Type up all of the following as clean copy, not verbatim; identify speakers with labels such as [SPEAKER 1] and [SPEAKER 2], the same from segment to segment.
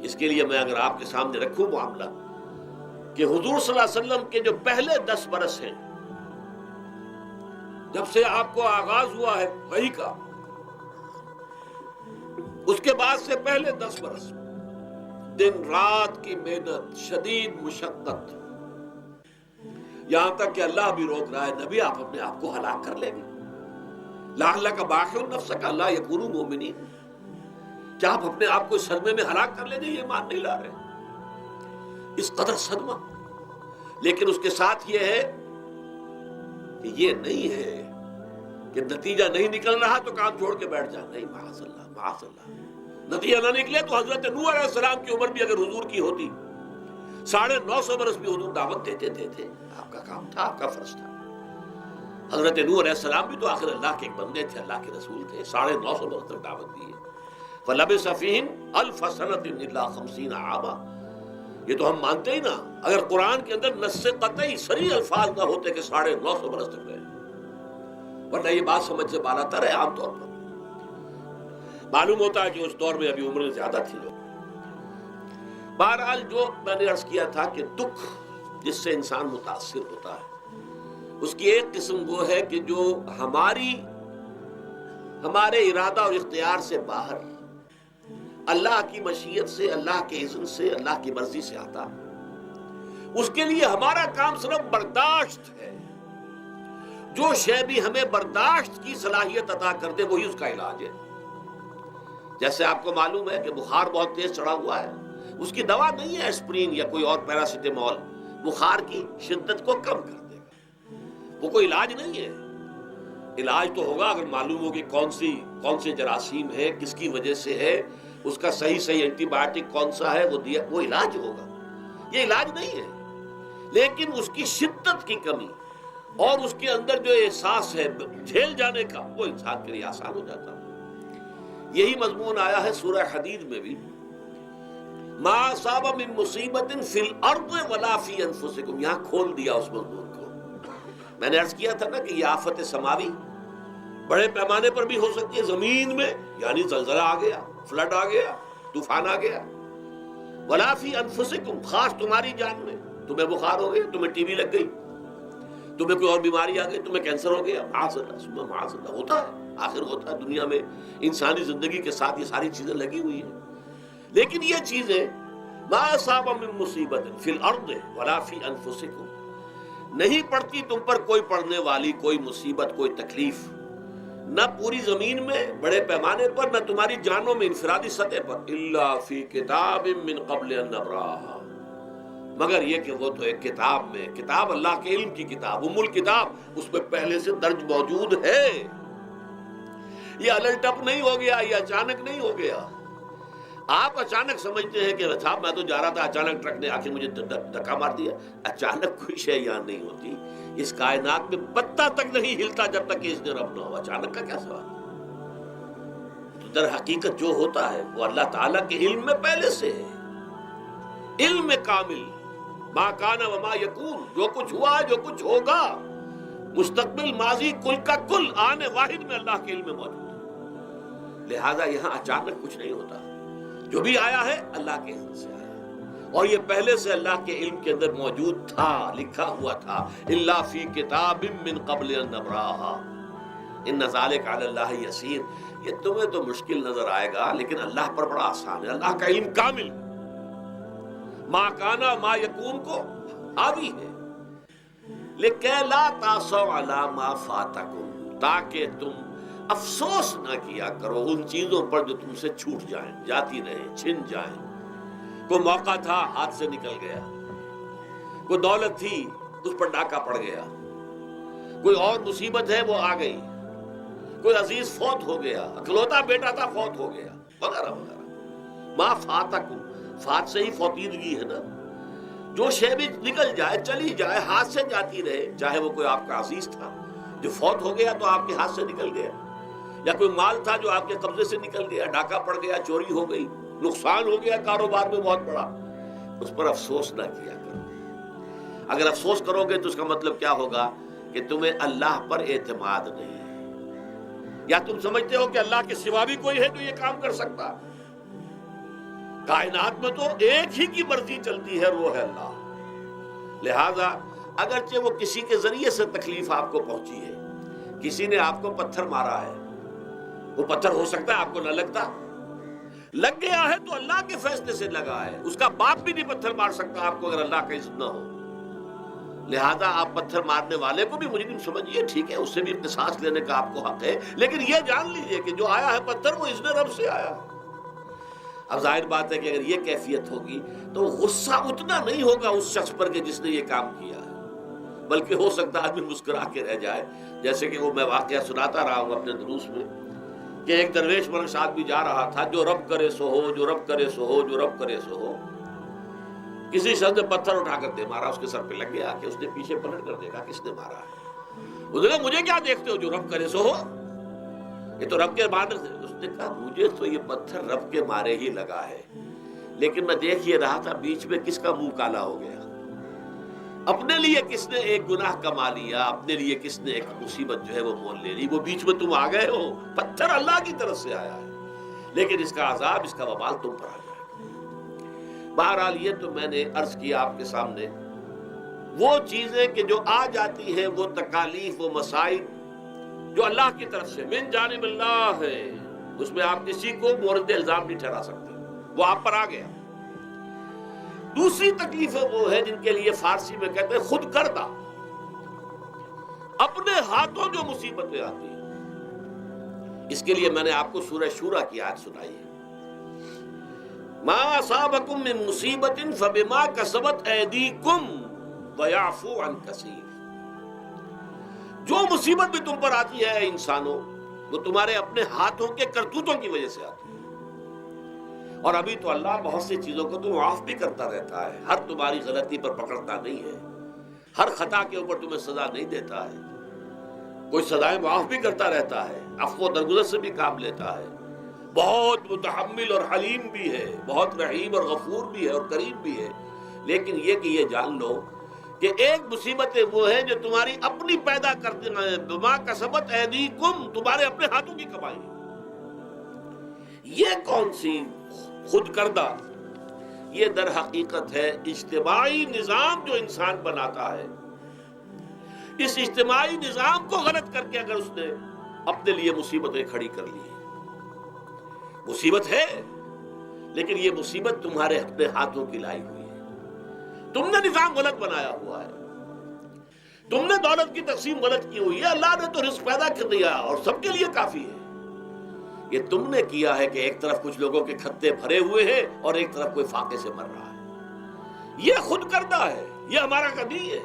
[SPEAKER 1] اس کے لیے میں اگر آپ کے سامنے رکھوں معاملہ کہ حضور صلی اللہ علیہ وسلم کے جو پہلے 10 برس ہیں، جب سے آپ کو آغاز ہوا ہے وحی کا، اس کے بعد سے پہلے 10 برس دن رات کی محنت، شدید مشقت، یہاں تک کہ اللہ بھی روک رہا ہے نبی آپ اپنے آپ کو ہلاک کر لیں گے، لعلک باخع نفسک الا یکونوا مؤمنین، کیا آپ اپنے آپ کو اس صدمے میں ہلاک کر لیں گے؟ یہ ایمان نہیں لا رہے، اس قدر صدمہ۔ لیکن اس کے ساتھ یہ ہے کہ یہ نہیں ہے کہ نتیجہ نہیں نکل رہا تو کام چھوڑ کے بیٹھ جانا، نہیں، معاذ اللہ معاذ اللہ۔ نتیجہ نہ نکلے تو حضرت نوح علیہ السلام کی عمر بھی اگر حضور کی ہوتی 950 برس بھی حضور دعوت دیتے تھے، آپ کا کام تھا، آپ کا فرض تھا۔ حضرت نوح علیہ السلام بھی تو آخر اللہ کے ایک بندے تھے، اللہ کے رسول تھے، 950 برس تک دعوت دی ہے۔ فَلَبِثَ فِيهِمْ أَلْفَ سَنَةٍ إِلَّا 50 عاما، یہ تو ہم مانتے ہی نا، اگر قرآن کے اندر نص قطعی صریح الفاظ نہ ہوتے کہ 950 برس تک رہے، ورنہ یہ بات سمجھ سے بالا تر ہے۔ عام طور پر معلوم ہوتا ہے کہ اس دور میں ابھی عمریں زیادہ تھی لوگ۔ بہرحال جو میں نے عرض کیا تھا کہ دکھ جس سے انسان متاثر ہوتا ہے، اس کی ایک قسم وہ ہے کہ جو ہمارے ارادہ اور اختیار سے باہر، اللہ کی مشیت سے، اللہ کے اذن سے، اللہ کی مرضی سے آتا، اس کے لیے ہمارا کام صرف برداشت ہے۔ جو شے بھی ہمیں برداشت کی صلاحیت عطا کر دے وہی اس کا علاج ہے۔ جیسے آپ کو معلوم ہے کہ بخار بہت تیز چڑھا ہوا ہے، اس کی دوا نہیں ہے اسپرین یا کوئی اور پیراسیٹامول، بخار کی شدت کو کم کر دے گا، وہ کوئی علاج نہیں ہے۔ علاج تو ہوگا اگر معلوم ہو کہ کون سے جراثیم ہے، کس کی وجہ سے ہے، اس کا صحیح اینٹی بائیوٹک کون سا ہے، وہ علاج ہوگا۔ یہ علاج نہیں ہے، لیکن اس کی شدت کی کمی اور اس کے اندر جو احساس ہے جھیل جانے کا، وہ انسان کے لیے آسان ہو جاتا ہے۔ یہی مضمون آیا ہے سورہ حدید میں بھی، ما اصاب من مصیبت فی الارض ولا فی انفسکم، یہاں کھول دیا اس مضمون کو۔ میں نے عرض کیا تھا نا کہ یہ آفت سماوی بڑے پیمانے پر بھی ہو سکتی ہے، زمین میں یعنی زلزلہ آ گیا، فلڈ آ گیا، طوفان آ گیا، ولا فی انفسکم، خاص تمہاری جان میں، تمہیں بخار ہو گیا، تمہیں ٹی بی لگ گئی، تمہیں کوئی اور بیماری آ گئی، تمہیں کینسر ہو گیا، معاذ اللہ ثم معاذ اللہ، ہوتا ہے، آخر ہوتا ہے، دنیا میں انسانی زندگی کے ساتھ یہ ساری چیزیں لگی ہوئی ہیں۔ لیکن یہ چیزیں ما اصاب من مصیبت فی الارض ولا فی انفسکم، نہیں پڑتی تم پر کوئی پڑنے والی کوئی مصیبت، کوئی تکلیف، نہ پوری زمین میں بڑے پیمانے پر، نہ تمہاری جانوں میں انفرادی سطح پر، الا فی کتاب من قبل ان نبراہا، مگر یہ کہ وہ تو ایک کتاب میں، کتاب اللہ کے علم کی کتاب، ام الکتاب، اس میں پہلے سے درج موجود ہے۔ یہ الٹ اپ نہیں ہو گیا، یہ اچانک نہیں ہو گیا۔ آپ اچانک سمجھتے ہیں کہ صاحب میں تو جا رہا تھا، اچانک ٹرک نے آ کے مجھے دھکا مار دیا۔ اچانک کوئی شے یہاں نہیں ہوتی، اس کائنات میں پتہ تک نہیں ہلتا جب تک کہ اس نے رب نہ ہو۔ اچانک کا کیا سوال؟ تو در حقیقت جو ہوتا ہے وہ اللہ تعالیٰ کے علم میں پہلے سے ہے، علم کامل، ما کان وما یکون، جو کچھ ہوا جو کچھ ہوگا، مستقبل، ماضی، کل کا کل آنے واحد میں اللہ کے علم میں موجود ہے۔ لہذا یہاں اچانک کچھ نہیں ہوتا، جو بھی آیا ہے اللہ کے علم سے آیا، اور یہ پہلے سے اللہ کے علم کے اندر موجود تھا، لکھا ہوا تھا، الا فی کتاب من قبل ان نبراہا ان ذلک علی اللہ یسیر۔ یہ تمہیں تو مشکل نظر آئے گا لیکن اللہ پر بڑا آسان ہے، اللہ کا علم کامل، ما کانا ما یکون کو حاوی ہے۔ لکہ لا تاسوا علی ما فاتکم، تاکہ تم افسوس نہ کیا کرو ان چیزوں پر جو تم سے چھوٹ جائیں، جاتی رہیں، چھن جائیں۔ کوئی موقع تھا ہاتھ سے نکل گیا، کوئی دولت تھی اس پر ڈاکہ پڑ گیا، کوئی اور مصیبت ہے وہ آ گئی، کوئی عزیز فوت ہو گیا، اکلوتا بیٹا تھا فوت ہو گیا، وغیرہ وغیرہ۔ ما فاتکم، فات سے ہی فوتیدگی ہے نا، جو شے بھی نکل جائے، چلی جائے، ہاتھ سے جاتی رہے، چاہے وہ کوئی آپ کا عزیز تھا جو فوت ہو گیا تو آپ کے ہاتھ سے نکل گیا، یا کوئی مال تھا جو آپ کے قبضے سے نکل گیا، ڈاکہ پڑ گیا، چوری ہو گئی، نقصان ہو گیا کاروبار میں بہت بڑا، اس پر افسوس نہ کیا کرو۔ اگر افسوس کرو گے تو اس کا مطلب کیا ہوگا کہ تمہیں اللہ پر اعتماد نہیں ہے، یا تم سمجھتے ہو کہ اللہ کے سوا بھی کوئی ہے جو یہ کام کر سکتا۔ کائنات میں تو ایک ہی کی مرضی چلتی ہے، وہ ہے اللہ۔ لہذا اگرچہ وہ کسی کے ذریعے سے تکلیف آپ کو پہنچی ہے، کسی نے آپ کو پتھر مارا ہے، وہ پتھر ہو سکتا ہے آپ کو نہ لگتا، لگ گیا ہے تو اللہ کے فیصلے سے لگا ہے، اس کا باپ بھی نہیں پتھر مار سکتا آپ کو اگر اللہ کا اذن نہ ہو۔ لہذا آپ پتھر مارنے والے کو بھی مجرم سمجھیے، ٹھیک ہے، اس سے بھی قصاص لینے کا آپ کو حق ہے، لیکن یہ جان لیجئے کہ جو آیا ہے پتھر وہ اذن رب سے آیا ہے۔ اب ظاہر بات ہے کہ اگر یہ کیفیت ہوگی تو غصہ اتنا نہیں ہوگا اس شخص پر کہ جس نے یہ کام کیا ہے، بلکہ ہو سکتا ہے آدمی مسکرا کے رہ جائے، جیسے کہ وہ میں واقعہ سناتا رہا ہوں اپنے دروس میں کہ ایک درویش منش آدمی جا رہا تھا، جو رب کرے سو ہو، جو رب کرے سو ہو، جو رب کرے سو ہو۔ کسی شخص نے پتھر اٹھا کر دے مارا، اس کے سر پہ لگ گیا کہ اس نے پیچھے پلٹ کر دیکھا کس نے مارا ہے۔ اس نے کہا مجھے کیا دیکھتے ہو، جو رب کرے سو ہو، یہ تو رب کے مارے تھے۔ اس نے کہا مجھے تو یہ پتھر رب کے مارے ہی لگا ہے، لیکن میں دیکھ یہ رہا تھا بیچ میں کس کا منہ کالا ہو گیا، اپنے لیے کس نے ایک گناہ کما لیا، اپنے لیے کس نے ایک مصیبت جو ہے وہ مول لے لی، وہ بیچ میں تم آ گئے ہو۔ پتھر اللہ کی طرف سے آیا ہے، لیکن اس کا عذاب، اس کا وبال تم پر آ جائے گا۔ بہرحال یہ تو میں نے عرض کیا آپ کے سامنے، وہ چیزیں کہ جو آ جاتی ہیں، وہ تکالیف، وہ مسائل جو اللہ کی طرف سے من جانب اللہ ہے، اس میں آپ کسی کو مورد الزام نہیں ٹھہرا سکتے، وہ آپ پر آ گیا۔ دوسری تکلیفیں وہ ہیں جن کے لیے فارسی میں کہتے ہیں خود کردہ، اپنے ہاتھوں جو مصیبتیں آتی ہیں۔ اس کے لیے میں نے آپ کو سورہ شورى کی آیت سنائی ہے، ما اصابکم من مصیبت فبما کسبت ایدیکم ویعفو عن کثیر۔ جو مصیبت بھی تم پر آتی ہے اے انسانوں، وہ تمہارے اپنے ہاتھوں کے کرتوتوں کی وجہ سے آتی ہے، اور ابھی تو اللہ بہت سی چیزوں کو تو معاف بھی کرتا رہتا ہے، ہر تمہاری غلطی پر پکڑتا نہیں ہے، ہر خطا کے اوپر تمہیں سزا نہیں دیتا ہے، کوئی سزائیں معاف بھی کرتا رہتا ہے، عفو و درگزر سے بھی کام لیتا ہے، بہت متحمل اور حلیم بھی ہے، بہت رحیم اور غفور بھی ہے اور کریم بھی ہے۔ لیکن یہ کہ یہ جان لو کہ ایک مصیبتیں وہ ہیں جو تمہاری اپنی پیدا کرتے ہیں، بما کسبت ایدیکم، تمہارے اپنے ہاتھوں کی کمائی۔ یہ کون سی خود کردہ؟ یہ در حقیقت ہے اجتماعی نظام جو انسان بناتا ہے، اس اجتماعی نظام کو غلط کر کے اگر اس نے اپنے لیے مصیبتیں کھڑی کر لی۔ مصیبت ہے لیکن یہ مصیبت تمہارے اپنے ہاتھوں کی لائی ہوئی ہے، تم نے نظام غلط بنایا ہوا ہے، تم نے دولت کی تقسیم غلط کی ہوئی ہے۔ اللہ نے تو رزق پیدا کر دیا اور سب کے لیے کافی ہے، یہ تم نے کیا ہے کہ ایک طرف کچھ لوگوں کے کھتے بھرے ہوئے ہیں اور ایک طرف کوئی فاقے سے مر رہا ہے۔ یہ خود کردہ ہے، یہ ہمارا کبھی ہے،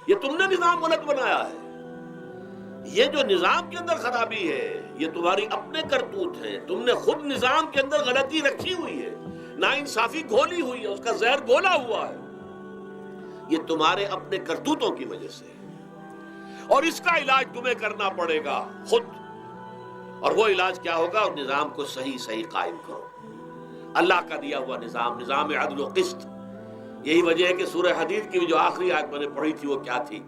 [SPEAKER 1] یہ تم نے نظام غلط بنایا ہے۔ یہ جو نظام کے اندر خرابی ہے یہ تمہاری اپنے کرتوت ہیں، تم نے خود نظام کے اندر غلطی رکھی ہوئی ہے، ناانصافی گھولی ہوئی ہے، اس کا زہر گھولا ہوا ہے، یہ تمہارے اپنے کرتوتوں کی وجہ سے، اور اس کا علاج تمہیں کرنا پڑے گا خود۔ اور وہ علاج کیا ہوگا؟ اور نظام کو صحیح قائم کرو، اللہ کا دیا ہوا نظام، نظام عدل و قسط۔ یہی وجہ ہے کہ سورہ حدید کی جو آخری آیت میں نے پڑھی تھی وہ کیا تھی؟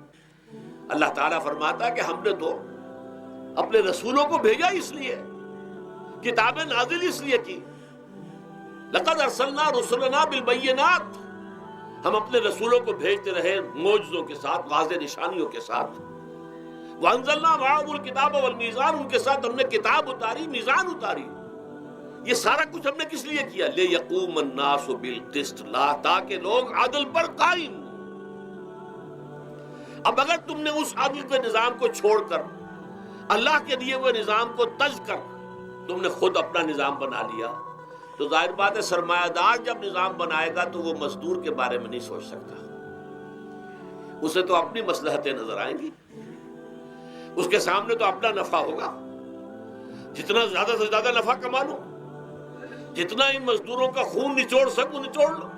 [SPEAKER 1] اللہ تعالیٰ فرماتا ہے کہ ہم نے تو اپنے رسولوں کو بھیجا اس لیے، کتابیں نازل اس لیے کی، لقد ارسلنا رسلنا بالبینات، ہم اپنے رسولوں کو بھیجتے رہے معجزوں کے ساتھ، واضح نشانیوں کے ساتھ۔ وانزلنا معهم الکتاب والمیزان، ان کے ساتھ ہم نے کتاب اتاری، میزان اتاری۔ یہ سارا کچھ ہم نے کس لیے کیا؟ لیقوم الناس بالقسط، تاکہ لوگ عدل پر قائم ہوں۔ اب اگر تم نے اس عدل کے نظام کو چھوڑ کر اللہ کے دیے ہوئے نظام کو تج کر تم نے خود اپنا نظام بنا لیا، تو ظاہر بات ہے سرمایہ دار جب نظام بنائے گا تو وہ مزدور کے بارے میں نہیں سوچ سکتا، اسے تو اپنی مصلحتیں نظر آئیں گی، اس کے سامنے تو اپنا نفع ہوگا، جتنا زیادہ سے زیادہ نفع کما لو، جتنا ان مزدوروں کا خون نچوڑ سکوں نچوڑ لو۔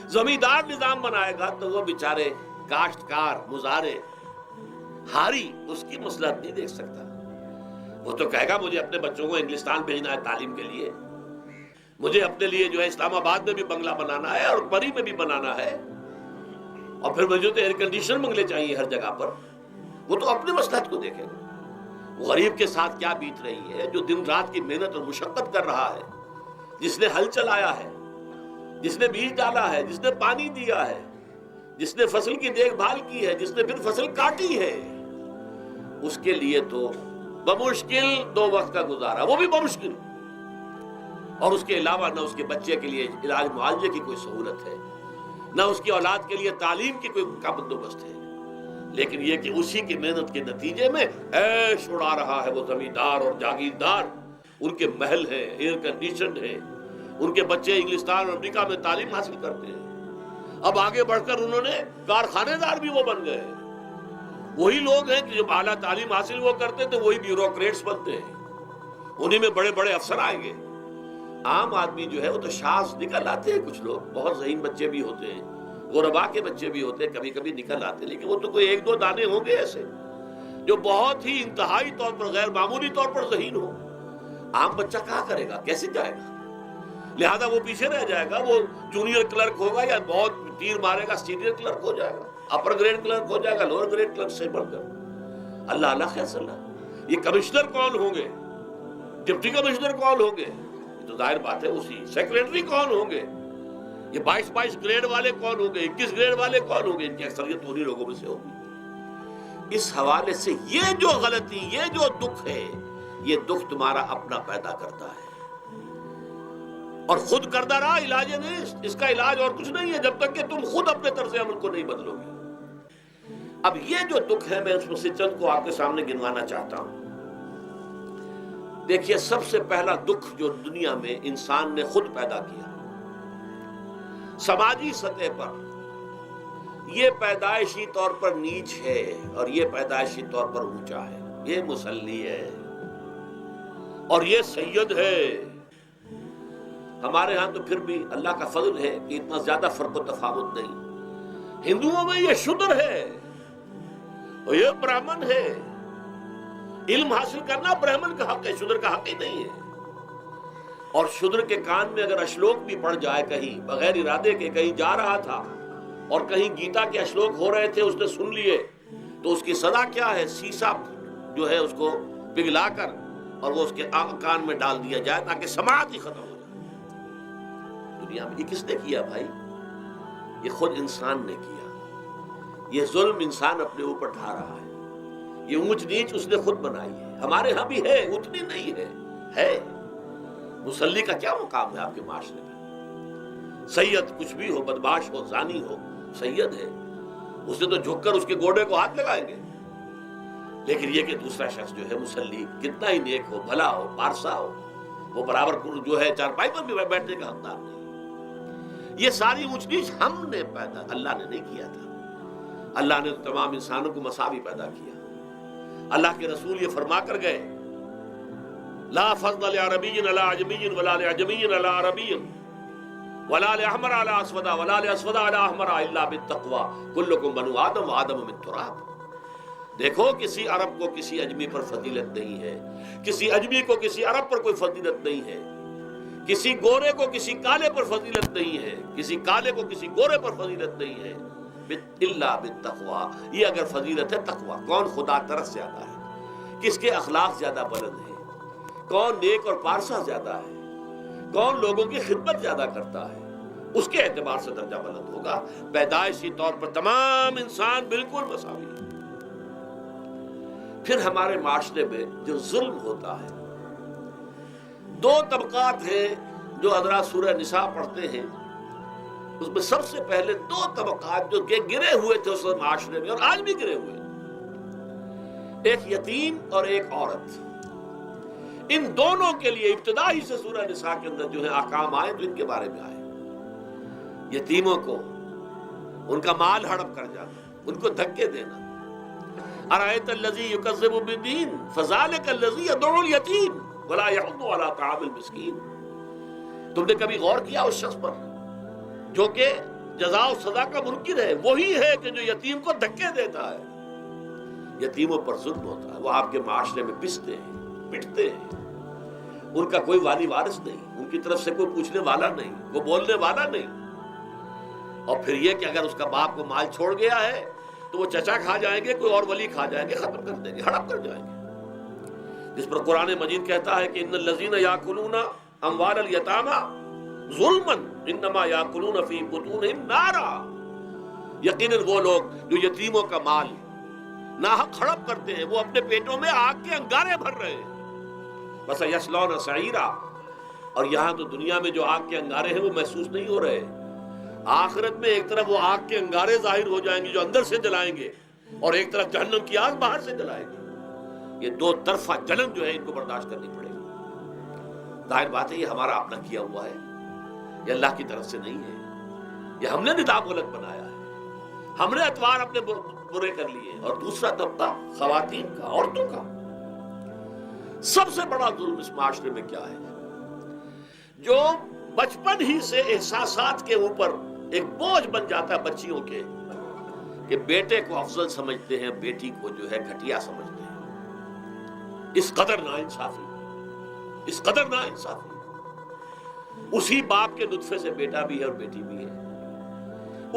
[SPEAKER 1] زمیندار نظام بنائے گا تو وہ بیچارے کاشتکار، مزارع، ہاری اس کی مصلحت نہیں دیکھ سکتا، وہ تو کہے گا مجھے اپنے بچوں کو انگلستان بھیجنا ہے تعلیم کے لیے، مجھے اپنے لیے جو ہے اسلام آباد میں بھی بنگلہ بنانا ہے اور پری میں بھی بنانا ہے، اور پھر مجھے تو ایئر کنڈیشن بنگلے چاہیے ہر جگہ پر۔ وہ تو اپنی مصلحت کو دیکھے گا، غریب کے ساتھ کیا بیت رہی ہے، جو دن رات کی محنت اور مشقت کر رہا ہے، جس نے ہل چلایا ہے، جس نے بیج ڈالا ہے، جس نے پانی دیا ہے، جس نے فصل کی دیکھ بھال کی ہے، جس نے پھر فصل کاٹی ہے، اس کے لیے تو بمشکل 2 وقت کا گزارا، وہ بھی بمشکل، اور اس کے علاوہ نہ اس کے بچے کے لیے علاج معالجے کی کوئی سہولت ہے، نہ اس کی اولاد کے لیے تعلیم کی کوئی کا بندوبست ہے، لیکن یہ کہ اسی کی محنت کے نتیجے میں عیش اڑا رہا ہے وہ زمیندار اور جاگیردار، ان کے محل ہیں، ایئر کنڈیشنڈ ہیں، ان کے بچے انگلستان اور امریکہ میں تعلیم حاصل کرتے ہیں، اب آگے بڑھ کر انہوں نے کارخانے دار بھی وہ بن گئے ہیں، وہی لوگ ہیں کہ جب اعلیٰ تعلیم حاصل وہ کرتے تھے وہی بیوروکریٹس بنتے ہیں، انہی میں بڑے بڑے افسر آئیں گے۔ عام آدمی جو ہے وہ تو شاذ نکل آتے ہیں، کچھ لوگ بہت ذہین بچے بھی ہوتے ہیں، غربا کے بچے بھی ہوتے ہیں، کبھی کبھی نکل آتے ہیں، لیکن وہ تو کوئی 1-2 دانے ہوں گے ایسے جو بہت ہی انتہائی طور پر غیر معمولی طور پر ذہین ہو۔ عام بچہ کہاں کرے گا، کیسے جائے گا؟ لہذا وہ پیچھے رہ جائے گا، وہ جونیئر کلرک ہوگا یا بہت تیر مارے گا سینئر کلرک ہو جائے گا، اپر گریڈ کلرک ہو جائے گا لوور گریڈ کلرک سے بڑھ کر۔ اللہ اللہ خیر صلی اللہ، یہ کمشنر کون ہوں گے، ڈپٹی کمشنر کون ہوں گے، یہ تو ظاہر بات ہے اسی، سیکریٹری کون ہوں گے، یہ 22 گریڈ والے کون ہوں گے، 21 گریڈ والے کون ہوں گے، ان کی اکثریت انہی لوگوں میں سے ہوگی۔ اس حوالے سے یہ جو غلطی، یہ جو دکھ ہے، یہ دکھ تمہارا اپنا پیدا کرتا ہے، اور خود کردہ رہا علاج نہیں، اس کا علاج اور کچھ نہیں ہے جب تک کہ تم خود اپنے طرز عمل کو نہیں بدلو گے۔ اب یہ جو دکھ ہے میں اس میں سے چند کو آپ کے سامنے گنوانا چاہتا ہوں۔ دیکھیے، سب سے پہلا دکھ جو دنیا میں انسان نے خود پیدا کیا سماجی سطح پر، یہ پیدائشی طور پر نیچ ہے اور یہ پیدائشی طور پر اونچا ہے، یہ مسلی ہے اور یہ سید ہے۔ ہمارے ہاں تو پھر بھی اللہ کا فضل ہے کہ اتنا زیادہ فرق و تفاوت نہیں، ہندوؤں میں یہ شودر ہے اور یہ برہمن ہے، علم حاصل کرنا برہمن کا حق ہے، شودر کا حق ہی نہیں ہے۔ اور شودر کے کان میں اگر اشلوک بھی پڑ جائے کہیں بغیر ارادے کے، کہیں جا رہا تھا اور کہیں گیتا کے اشلوک ہو رہے تھے اس نے سن لیے، تو اس کی سزا کیا ہے؟ سیسا جو ہے اس کو پگھلا کر اور وہ اس کے کان میں ڈال دیا جائے تاکہ سماعت ہی ختم ہو جائے۔ دنیا میں یہ کس نے کیا بھائی؟ یہ خود انسان نے کیا، یہ ظلم انسان اپنے اوپر ڈھا رہا ہے، یہ اونچ نیچ اس نے خود بنائی ہے۔ ہمارے ہاں بھی ہے، اتنی نہیں ہے۔ مسلی کا کیا مقام ہے آپ کے معاشرے میں؟ سید کچھ بھی ہو، بدمعاش ہو، زانی ہو، سید ہے، اس نے تو جھک کر اس کے گوڑے کو ہاتھ لگائیں گے، لیکن یہ کہ دوسرا شخص جو ہے مسلی کتنا ہی نیک ہو، بھلا ہو، پارسا ہو، وہ برابر جو ہے چارپائی پر بھی بیٹھنے کا حقدار نہیں۔ یہ ساری اونچ نیچ ہم نے پیدا، اللہ نے نہیں کیا تھا۔ اللہ نے تمام انسانوں کو مساوی پیدا کیا۔ اللہ کے رسول یہ فرما کر گئے، لا فضل لعربی علی عجمی ولا لعجمی علی عربی ولا لأحمر علی اسود ولا لأسود علی احمر الا بالتقوی کلکم بنو آدم وآدم من تراب۔ دیکھو، کسی عرب کو کسی اجمی پر فضیلت نہیں ہے، کسی اجمی کو کسی عرب پر کوئی فضیلت نہیں ہے، کسی گورے کو کسی کالے پر فضیلت نہیں ہے، کسی کالے کو کسی گورے پر فضیلت نہیں ہے، الا بالتقوی۔ یہ اگر فضیلت ہے تقوی، کون خدا ترس زیادہ ہے، کس کے اخلاق زیادہ بلند ہے، کون نیک اور پارسا زیادہ ہے، کون لوگوں کی خدمت زیادہ کرتا ہے، اس کے اعتبار سے درجہ بلند ہوگا۔ پیدائشی طور پر تمام انسان بالکل مساوی ہے۔ پھر ہمارے معاشرے میں جو ظلم ہوتا ہے، 2 طبقات ہیں جو حضرات سورہ نساء پڑھتے ہیں، اس میں سب سے پہلے 2 طبقات جو کہ گرے ہوئے تھے اس معاشرے میں اور آج بھی گرے ہوئے، ایک یتیم اور ایک عورت۔ ان دونوں کے لیے ابتدا ہی سے سورہ نساء کے اندر جو ہے احکام آئے تو ان کے بارے میں آئے۔ یتیموں کو ان کا مال ہڑپ کر جانا، ان کو دھکے دینا۔ ارأیت الذی یکذب بالدین فذلک الذی یدعو الیتیم ولا یحض علی طعام المسکین۔ تم نے کبھی غور کیا اس شخص پر جو کہ جزا و سزا کا منکر ہے؟ وہی ہے کہ جو یتیم کو دھکے دیتا ہے۔ یتیموں پر ظلم ہوتا ہے، وہ آپ کے معاشرے میں پستے ہیں، پٹتے ہیں، ان کا کوئی والی وارث نہیں، ان کی طرف سے کوئی پوچھنے والا نہیں، کوئی بولنے والا نہیں۔ اور پھر یہ کہ اگر اس کا باپ کو مال چھوڑ گیا ہے تو وہ چچا کھا جائیں گے، کوئی اور ولی کھا جائیں گے، ختم کر دیں گے، ہڑپ کر جائیں گے۔ جس پر قرآن مجید کہتا ہے کہ ان الذین یاکلون اموال الیتاما ظلمن انما یاکلون فی بطونہم نارا، یقیناً وہ لوگ جو یتیموں کا مال ناحق ہڑپ کرتے ہیں وہ اپنے پیٹوں میں آگ کے انگارے بھر رہے ہیں۔ بس یصلون سعیرا، اور یہاں تو دنیا میں جو آگ کے انگارے ہیں وہ محسوس نہیں ہو رہے، آخرت میں ایک طرف وہ آگ کے انگارے ظاہر ہو جائیں گے جو اندر سے جلائیں گے، اور ایک طرف جہنم کی آگ باہر سے جلائے گی۔ یہ دو طرفہ جلن جو ہے ان کو برداشت کرنی پڑے گی۔ ظاہر بات ہے یہ ہمارا اپنا کیا ہوا ہے، یہ اللہ کی طرف سے نہیں ہے، یہ ہم نے نظام غلط بنایا ہے، ہم نے اتوار اپنے برے کر لیے۔ اور دوسرا طبقہ خواتین کا، عورتوں کا، سب سے بڑا ظلم اس معاشرے میں کیا ہے؟ جو بچپن ہی سے احساسات کے اوپر ایک بوجھ بن جاتا ہے بچیوں کے، کہ بیٹے کو افضل سمجھتے ہیں، بیٹی کو جو ہے گھٹیا سمجھتے ہیں۔ اس قدر ناانصافی، اس قدر ناانصافی۔ اسی باپ کے نطفے سے بیٹا بھی ہے اور بیٹی بھی ہے،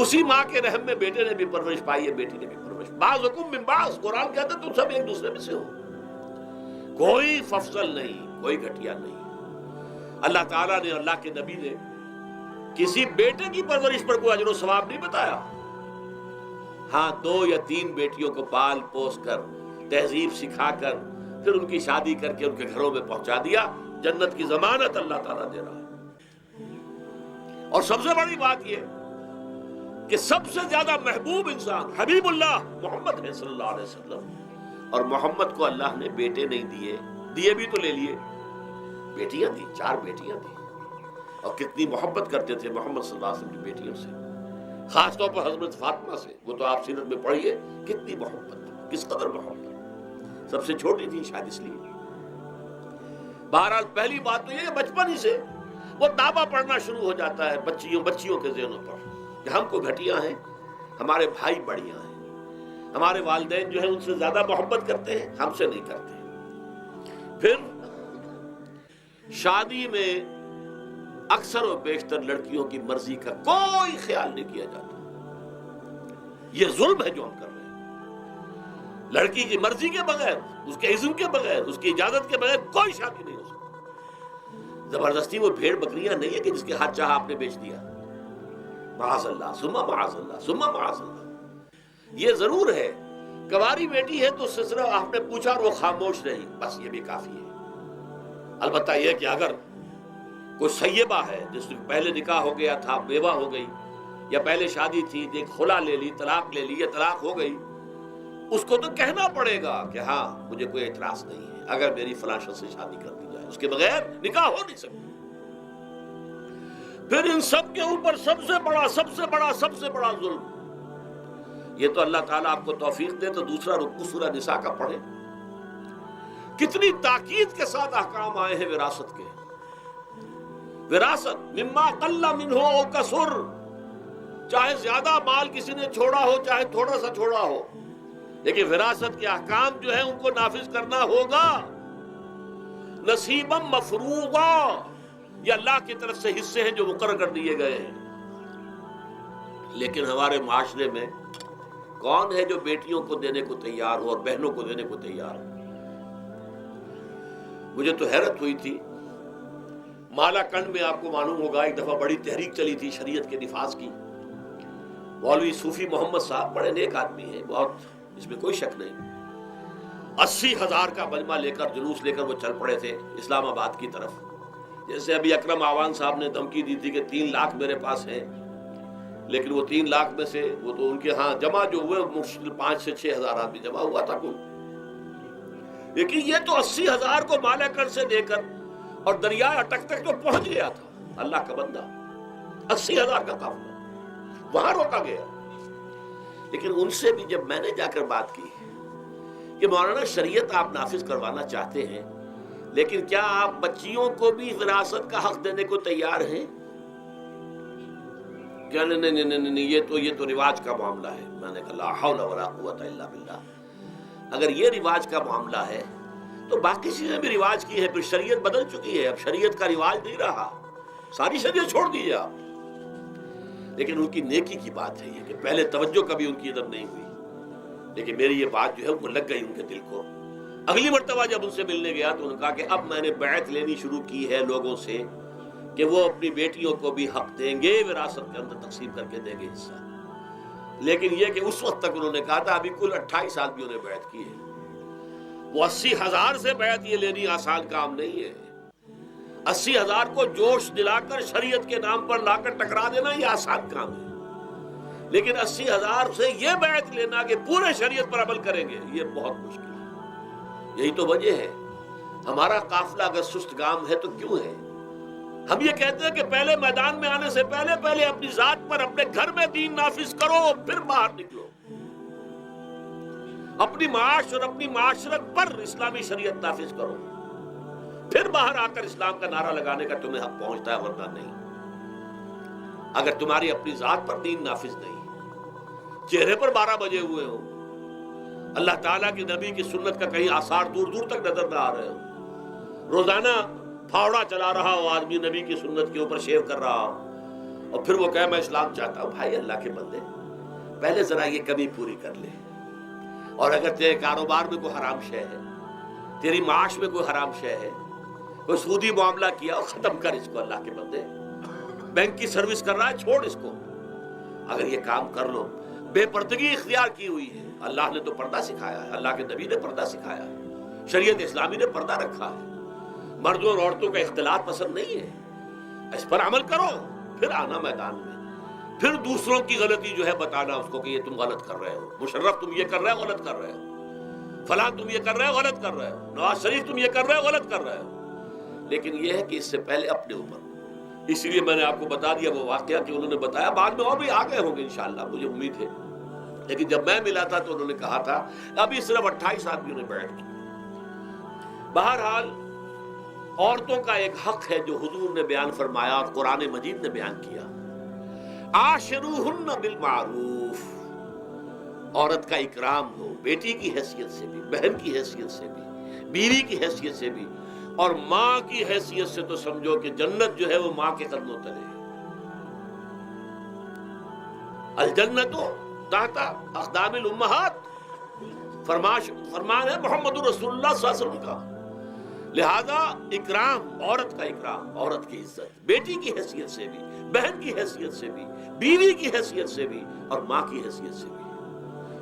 [SPEAKER 1] اسی ماں کے رحم میں بیٹے نے بھی پرورش پائی ہے، بیٹی نے بھی پرورش۔ بعضکم من بعض، قرآن کہتا ہے تم سب ایک دوسرے میں سے ہو، کوئی فضل نہیں، کوئی گھٹیا نہیں۔ اللہ تعالیٰ نے، اللہ کے نبی نے کسی بیٹے کی پرورش پر کوئی اجر و ثواب نہیں بتایا۔ ہاں 2 یا 3 بیٹیوں کو پال پوس کر، تہذیب سکھا کر، پھر ان کی شادی کر کے ان کے گھروں میں پہنچا دیا، جنت کی ضمانت اللہ تعالیٰ دے رہا ہے۔ اور سب سے بڑی بات یہ کہ سب سے زیادہ محبوب انسان حبیب اللہ محمد ہے صلی اللہ علیہ وسلم، اور محمد کو اللہ نے بیٹے نہیں دیے، دیے بھی تو لے لیے، بیٹیاں دی، 4 بیٹیاں دی، اور کتنی محبت کرتے تھے محمد صلی اللہ علیہ وسلم کی بیٹیوں سے، خاص طور پر حضرت فاطمہ سے، وہ تو آپ سیرت میں پڑھیے کتنی محبت، کس قدر محبت، سب سے چھوٹی تھی شاید اس لیے۔ بہرحال پہلی بات تو یہ کہ بچپن ہی سے وہ دعویٰ پڑھنا شروع ہو جاتا ہے بچیوں کے ذہنوں پر کہ ہم کو گھٹیا ہیں، ہمارے بھائی بڑھیاں ہیں، ہمارے والدین جو ہیں ان سے زیادہ محبت کرتے ہیں، ہم سے نہیں کرتے۔ پھر شادی میں اکثر و بیشتر لڑکیوں کی مرضی کا کوئی خیال نہیں کیا جاتا۔ یہ ظلم ہے جو ہم کر رہے ہیں۔ لڑکی کی مرضی کے بغیر، اس کے اذن کے بغیر، اس کی اجازت کے بغیر کوئی شادی نہیں ہو سکتی۔ زبردستی وہ بھیڑ بکریاں نہیں ہے کہ جس کے ہاتھ چاہا آپ نے بیچ دیا، معاذ اللہ ثم معاذ اللہ ثم معاذ اللہ۔ یہ ضرور ہے کنواری بیٹی ہے تو اس سے صرف آپ نے پوچھا اور وہ خاموش رہی، بس یہ بھی کافی ہے۔ البتہ یہ کہ اگر کوئی سیبہ ہے جس سے پہلے نکاح ہو گیا تھا، بیوہ ہو گئی، یا پہلے شادی تھی ایک خلا لے لی، طلاق لے لی یا طلاق ہو گئی، اس کو تو کہنا پڑے گا کہ ہاں مجھے کوئی اعتراض نہیں ہے اگر میری فلاں شخص سے شادی کر دی جائے، اس کے بغیر نکاح ہو نہیں سکتی۔ پھر ان سب کے اوپر سب سے بڑا ظلم، یہ تو اللہ تعالیٰ آپ کو توفیق دے تو دوسرا رکوع سورہ نساء کا پڑھیں، کتنی تاکید کے ساتھ احکام آئے ہیں وراثت کے۔ وراثت مما قل منہ او کثر، چاہے زیادہ مال کسی نے چھوڑا ہو چاہے تھوڑا سا چھوڑا ہو، لیکن وراثت کے احکام جو ہیں ان کو نافذ کرنا ہوگا۔ نصیبا مفروضا، یہ اللہ کی طرف سے حصے ہیں جو مقرر کر دیے گئے ہیں۔ لیکن ہمارے معاشرے میں کون ہے جو بیٹیوں کو دینے کو تیار ہو اور بہنوں کو دینے کو تیار ہو؟ مجھے تو حیرت ہوئی تھی، مالا کنڈ میں آپ کو معلوم ہوگا ایک دفعہ بڑی تحریک چلی تھی شریعت کے نفاذ کی۔ مولوی صوفی محمد صاحب بڑے نیک آدمی ہیں، بہت، اس میں کوئی شک نہیں، 80,000 کا مجمع لے کر، جلوس لے کر وہ چل پڑے تھے اسلام آباد کی طرف۔ جیسے ابھی اکرم آوان صاحب نے دھمکی دی تھی کہ 3 لاکھ میرے پاس ہیں، لیکن وہ 3 لاکھ میں سے وہ تو ان کے ہاں جمع جو ہوئے مشکل 5 سے 6,000 آدمی جمع ہوا تھا کل، لیکن یہ تو 80,000 کو مالا کنڈ سے لے کر اور دریائے اٹک تک تو پہنچ گیا تھا اللہ کا بندہ، 80,000 کا قافلہ وہاں روکا گیا۔ لیکن ان سے بھی جب میں نے جا کر بات کی کہ مولانا شریعت آپ نافذ کروانا چاہتے ہیں، لیکن کیا آپ بچیوں کو بھی وراثت کا حق دینے کو تیار ہیں؟ کیا نہیں، یہ تو رواج کا معاملہ ہے۔ میں نے کہا لا حول ولا قوت الا باللہ، اگر یہ رواج کا معاملہ ہے تو باقی چیزیں بھی رواج کی ہیں، پھر شریعت بدل چکی ہے، اب شریعت کا رواج نہیں رہا، ساری شریعت چھوڑ دیجیے آپ۔ لیکن ان کی نیکی کی بات ہے یہ کہ پہلے توجہ کبھی ان کی ادب نہیں ہوئی، لیکن میری یہ بات جو ہے وہ لگ گئی ان کے دل کو، اگلی مرتبہ جب ان سے ملنے گیا تو انہوں نے کہا کہ اب میں نے بیعت لینی شروع کی ہے لوگوں سے کہ وہ اپنی بیٹیوں کو بھی حق دیں گے، وراثت کے اندر تقسیم کر کے دیں گے حصہ. لیکن یہ کہ اس وقت تک انہوں نے کہا تھا ابھی کل 28 آدمیوں نے بیعت کی ہے. وہ 80,000 سے بیعت یہ لینی آسان کام نہیں ہے. 80,000 کو جوش دلا کر شریعت کے نام پر لا کر ٹکرا دینا یہ آسان کام ہے، لیکن 80,000 سے یہ بیعت لینا کہ پورے شریعت پر عمل کریں گے یہ بہت مشکل ہے. یہی تو وجہ ہے ہمارا قافلہ اگر سست گام ہے تو کیوں ہے؟ ہم یہ کہتے ہیں کہ پہلے میدان میں آنے سے پہلے اپنی ذات پر اپنے گھر میں دین نافذ کرو پھر باہر نکلو. اپنی معاش اور اپنی معاشرت پر اسلامی شریعت نافذ کرو پھر باہر آ کر اسلام کا نعرہ لگانے کا تمہیں حق پہنچتا ہے، ورنہ نہیں. اگر تمہاری اپنی ذات پر دین نافذ نہیں، چہرے پر 12 بجے ہوئے ہو، اللہ تعالیٰ کی نبی کی سنت کا کہیں آثار دور دور تک نظر نہ آ رہے ہو، روزانہ پھاوڑا چلا رہا ہو آدمی نبی کی سنت کے اوپر شیو کر رہا ہو، اور پھر وہ کہے میں اسلام چاہتا ہوں. بھائی اللہ کے بندے پہلے ذرا یہ کمی پوری کر لے. اور اگر تیرے کاروبار میں کوئی حرام شے ہے، تیری معاش میں کوئی حرام شے ہے، کوئی سودی معاملہ کیا، ختم کر اس کو. اللہ کے بندے بینک کی سروس کر رہا ہے، چھوڑ اس کو. اگر یہ کام کر لو، بے پردگی اختیار کی ہوئی ہے. اللہ نے تو پردہ سکھایا ہے، اللہ کے نبی نے پردہ سکھایا ہے، شریعت اسلامی نے پردہ رکھا ہے. مردوں اور عورتوں کا اختلاط پسند نہیں ہے. اس پر عمل کرو پھر آنا میدان میں، پھر دوسروں کی غلطی جو ہے بتانا اس کو کہ یہ تم غلط کر رہے ہو، مشرف تم یہ کر رہے ہو غلط کر رہے ہو، فلاں تم یہ کر رہے ہو غلط کر رہے ہو، نواز شریف تم یہ کر رہے ہو غلط کر رہے ہو. لیکن یہ ہے کہ اس سے پہلے اپنے اوپر. اس لیے میں نے آپ کو بتا دیا وہ واقعہ کہ انہوں نے بتایا، بعد میں اور بھی آگے ہوں گے انشاءاللہ مجھے امید ہے. لیکن جب میں ملا تھا تو انہوں نے کہا تھا ابھی صرف 28 آدمیوں نے بیعت کی. بہرحال عورتوں کا ایک حق ہے جو حضور نے بیان فرمایا اور قرآن مجید نے بیان کیا، عاشروہن بالمعروف. عورت کا اکرام ہو، بیٹی کی حیثیت سے بھی، بہن کی حیثیت سے بھی، بیوی کی حیثیت سے بھی، اور ماں کی حیثیت سے تو سمجھو کہ جنت جو ہے وہ ماں کے قدموں تلے ہے. الجنت تحت اقدام الامہات فرمان ہے محمد رسول اللہ صلی اللہ علیہ وسلم کا. لہذا اکرام، عورت کا اکرام، عورت کی عزت، بیٹی کی حیثیت سے بھی، بہن کی حیثیت سے بھی، بیوی کی حیثیت سے بھی، اور ماں کی حیثیت سے بھی.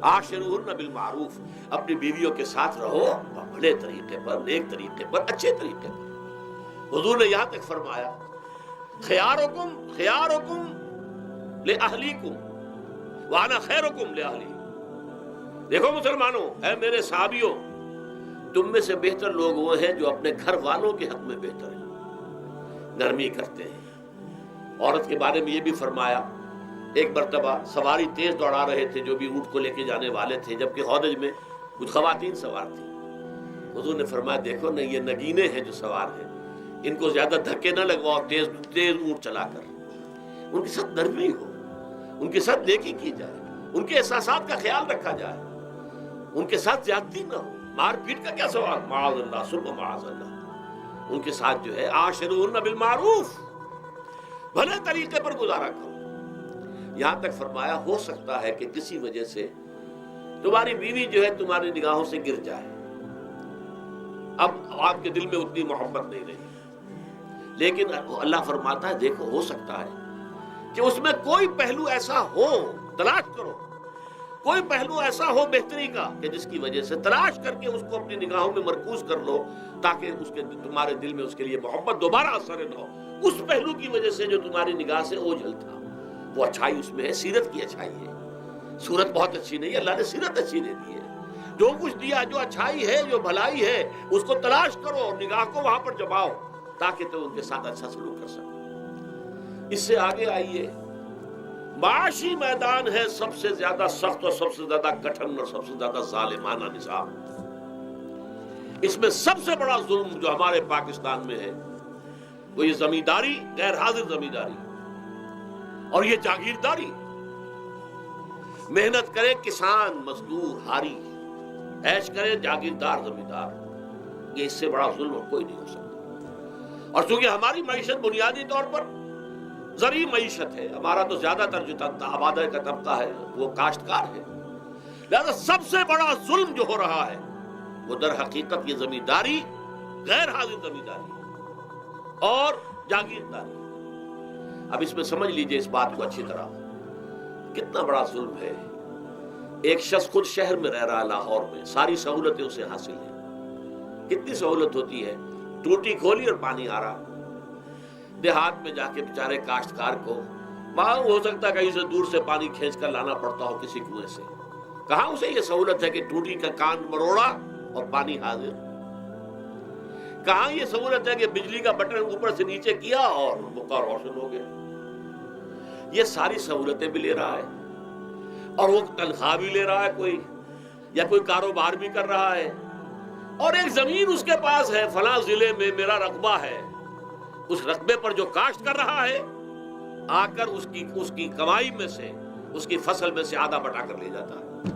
[SPEAKER 1] عاشروہن بالمعروف، اپنی بیویوں کے ساتھ رہو بڑے طریقے پر، نیک طریقے پر، اچھے طریقے پر. حضور نے یہاں تک فرمایا خیارکم خیارکم لأہلیکم وانا خیرکم لأہلی. دیکھو مسلمانوں، اے میرے صحابیوں، تم میں سے بہتر لوگ وہ ہیں جو اپنے گھر والوں کے حق میں بہتر ہیں، نرمی کرتے ہیں. عورت کے بارے میں یہ بھی فرمایا، ایک مرتبہ سواری تیز دوڑا رہے تھے جو بھی اونٹ کو لے کے جانے والے تھے، جبکہ ہودج میں کچھ خواتین سوار تھیں. حضور نے فرمایا دیکھو نا یہ نگینے ہیں جو سوار ہیں، ان کو زیادہ دھکے نہ لگواؤ تیز تیز اونٹ چلا کر. ان کے ساتھ نرمی ہو، ان کے ساتھ نیکی کی جائے، ان کے احساسات کا خیال رکھا جائے، ان کے ساتھ زیادتی نہ ہو. مار پیٹ کا کیا سوال، معاذ اللہ ثم معاذ اللہ. ان کے ساتھ جو ہے عاشروہن بالمعروف، بھلے طریقے پر گزارا کرو. یہاں تک فرمایا ہو سکتا ہے کہ کسی وجہ سے تمہاری بیوی جو ہے تمہاری نگاہوں سے گر جائے، اب آپ کے دل میں اتنی محبت نہیں رہی، لیکن اللہ فرماتا ہے دیکھو ہو سکتا ہے کہ اس میں کوئی پہلو ایسا ہو، تلاش کرو کوئی پہلو ایسا ہو بہتری کا کہ جس کی وجہ سے تلاش کر کے اس کو اپنی نگاہوں میں مرکوز کر لو، تاکہ اس کے تمہارے دل میں اس کے لیے محبت دوبارہ اثر نہ ہو. اس پہلو کی وجہ سے جو تمہاری نگاہ سے اوجھل تھا، وہ اچھائی اس میں ہے، سیرت کی اچھائی ہے. صورت بہت اچھی نہیں ہے، اللہ نے سیرت اچھی دے دی ہے. جو کچھ دیا، جو اچھائی ہے، جو بھلائی ہے، اس کو تلاش کرو اور نگاہ کو وہاں پر جماؤ تاکہ تم ان کے ساتھ اچھا سلوک کر سکو. اس سے آگے آئیے، معاشی میدان ہے سب سے زیادہ سخت اور سب سے زیادہ کٹھن اور سب سے زیادہ ظالمانہ نظام. اس میں سب سے بڑا ظلم جو ہمارے پاکستان میں ہے وہ یہ زمینداری، غیر حاضر زمینداری اور یہ جاگیرداری. محنت کرے کسان مزدور ہاری، عیش کرے جاگیردار زمیندار. یہ اس سے بڑا ظلم اور کوئی نہیں ہو سکتا. اور چونکہ ہماری معیشت بنیادی طور پر زرعی معیشت ہے، ہمارا تو زیادہ تر جو آبادی کا طبقہ ہے وہ کاشتکار ہے، لہذا سب سے بڑا ظلم جو ہو رہا ہے وہ در حقیقت یہ زمینداری غیر حاضر زمینداری اور جاگیرداری۔ اب اس میں سمجھ لیجئے اس بات کو اچھی طرح، کتنا بڑا ظلم ہے۔ ایک شخص خود شہر میں رہ رہا ہے، لاہور میں، ساری سہولتیں اسے حاصل ہیں، کتنی سہولت ہوتی ہے، ٹوٹی کھولی اور پانی آ رہا۔ دیہات میں جا کے بیچارے کاشتکار کو وہاں ہو سکتا ہے کہیں سے دور سے پانی کھینچ کر لانا پڑتا ہو کسی کنویں سے، کہاں اسے یہ سہولت ہے کہ ٹوٹی کا کان مروڑا اور پانی حاضر، کہاں یہ سہولت ہے کہ بجلی کا بٹن اوپر سے نیچے کیا اور مکہ روشن ہو گیا۔ یہ ساری سہولتیں بھی لے رہا ہے اور وہ تنخواہ بھی لے رہا ہے کوئی، یا کوئی کاروبار بھی کر رہا ہے، اور ایک زمین اس کے پاس ہے، فلاں ضلع میں میرا رقبہ ہے، اس رقبے پر جو کاشت کر رہا ہے آ کر اس کی کمائی میں سے، اس کی فصل میں سے آدھا بٹا کر لے جاتا ہے۔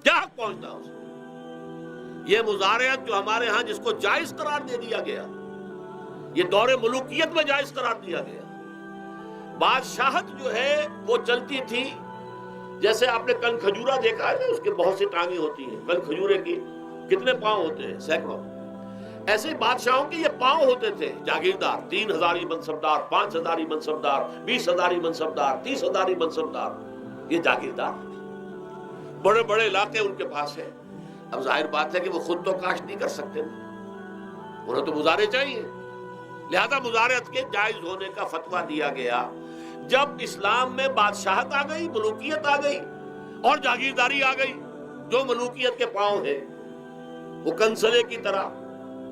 [SPEAKER 1] کیا حق پہنچتا ہے اسے؟ یہ مزارعت جو ہمارے ہاں جس کو جائز قرار دے دیا گیا، یہ دور ملوکیت میں جائز قرار دیا گیا۔ بادشاہت جو ہے وہ چلتی تھی، جیسے آپ نے کن کھجورا دیکھا ہے نا، اس کے بہت سی ٹانگیں ہوتی ہیں، کن کھجورے کی کتنے پاؤں ہوتے ہیں؟ سینکڑوں۔ ایسے ہی بادشاہوں کے یہ پاؤں ہوتے تھے، جاگیردار، 3000 منصبدار، 5000 منصبدار، 20,000 منصبدار، 30,000 منصبدار، یہ جاگیردار، بڑے بڑے علاقے ان کے پاس ہیں۔ اب ظاہر بات ہے کہ وہ خود تو کاشت نہیں کر سکتے، انہیں تو مزارع چاہیے، لہذا مزارعت کے جائز ہونے کا فتویٰ دیا گیا۔ جب اسلام میں بادشاہت آ گئی، ملوکیت آ گئی اور جاگیرداری آ گئی، جو ملوکیت کے پاؤں ہیں وہ کنسلے کی طرح،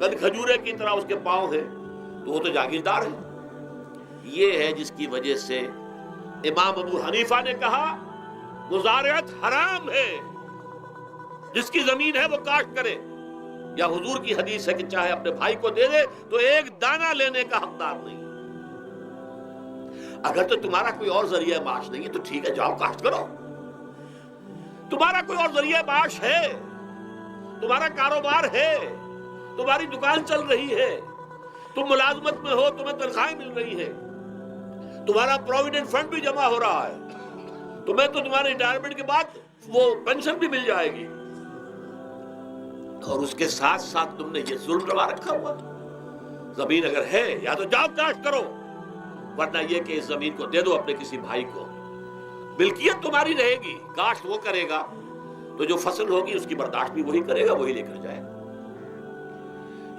[SPEAKER 1] کن کھجورے کی طرح اس کے پاؤں ہیں، تو وہ تو جاگیردار ہے۔ یہ ہے جس کی وجہ سے امام ابو حنیفہ نے کہا مزارعت حرام ہے، جس کی زمین ہے وہ کاشت کرے، یا حضور کی حدیث ہے کہ چاہے اپنے بھائی کو دے دے تو ایک دانہ لینے کا حقدار نہیں۔ اگر تو تمہارا کوئی اور ذریعہ معاش نہیں ہے تو ٹھیک ہے، جاؤ کاشت کرو، تمہارا کوئی اور ذریعہ معاش ہے، تمہارا کاروبار ہے، تمہاری دکان چل رہی ہے، تم ملازمت میں ہو، تمہیں تنخواہیں مل رہی ہے، تمہارا پروویڈنٹ فنڈ بھی جمع ہو رہا ہے، تمہیں تو تمہارے ریٹائرمنٹ کے بعد وہ پینشن بھی مل جائے گی، اور اس کے ساتھ ساتھ تم نے یہ ظلم روا رکھا ہوا، زمین اگر ہے یا تو جاؤ کاشت کرو، ورنہ یہ کہ اس زمین کو دے دو اپنے کسی بھائی کو، ملکیت تمہاری رہے گی، کاشت وہ کرے گا تو جو فصل ہوگی اس کی برداشت بھی وہی کرے گا، وہی لے کر جائے گا۔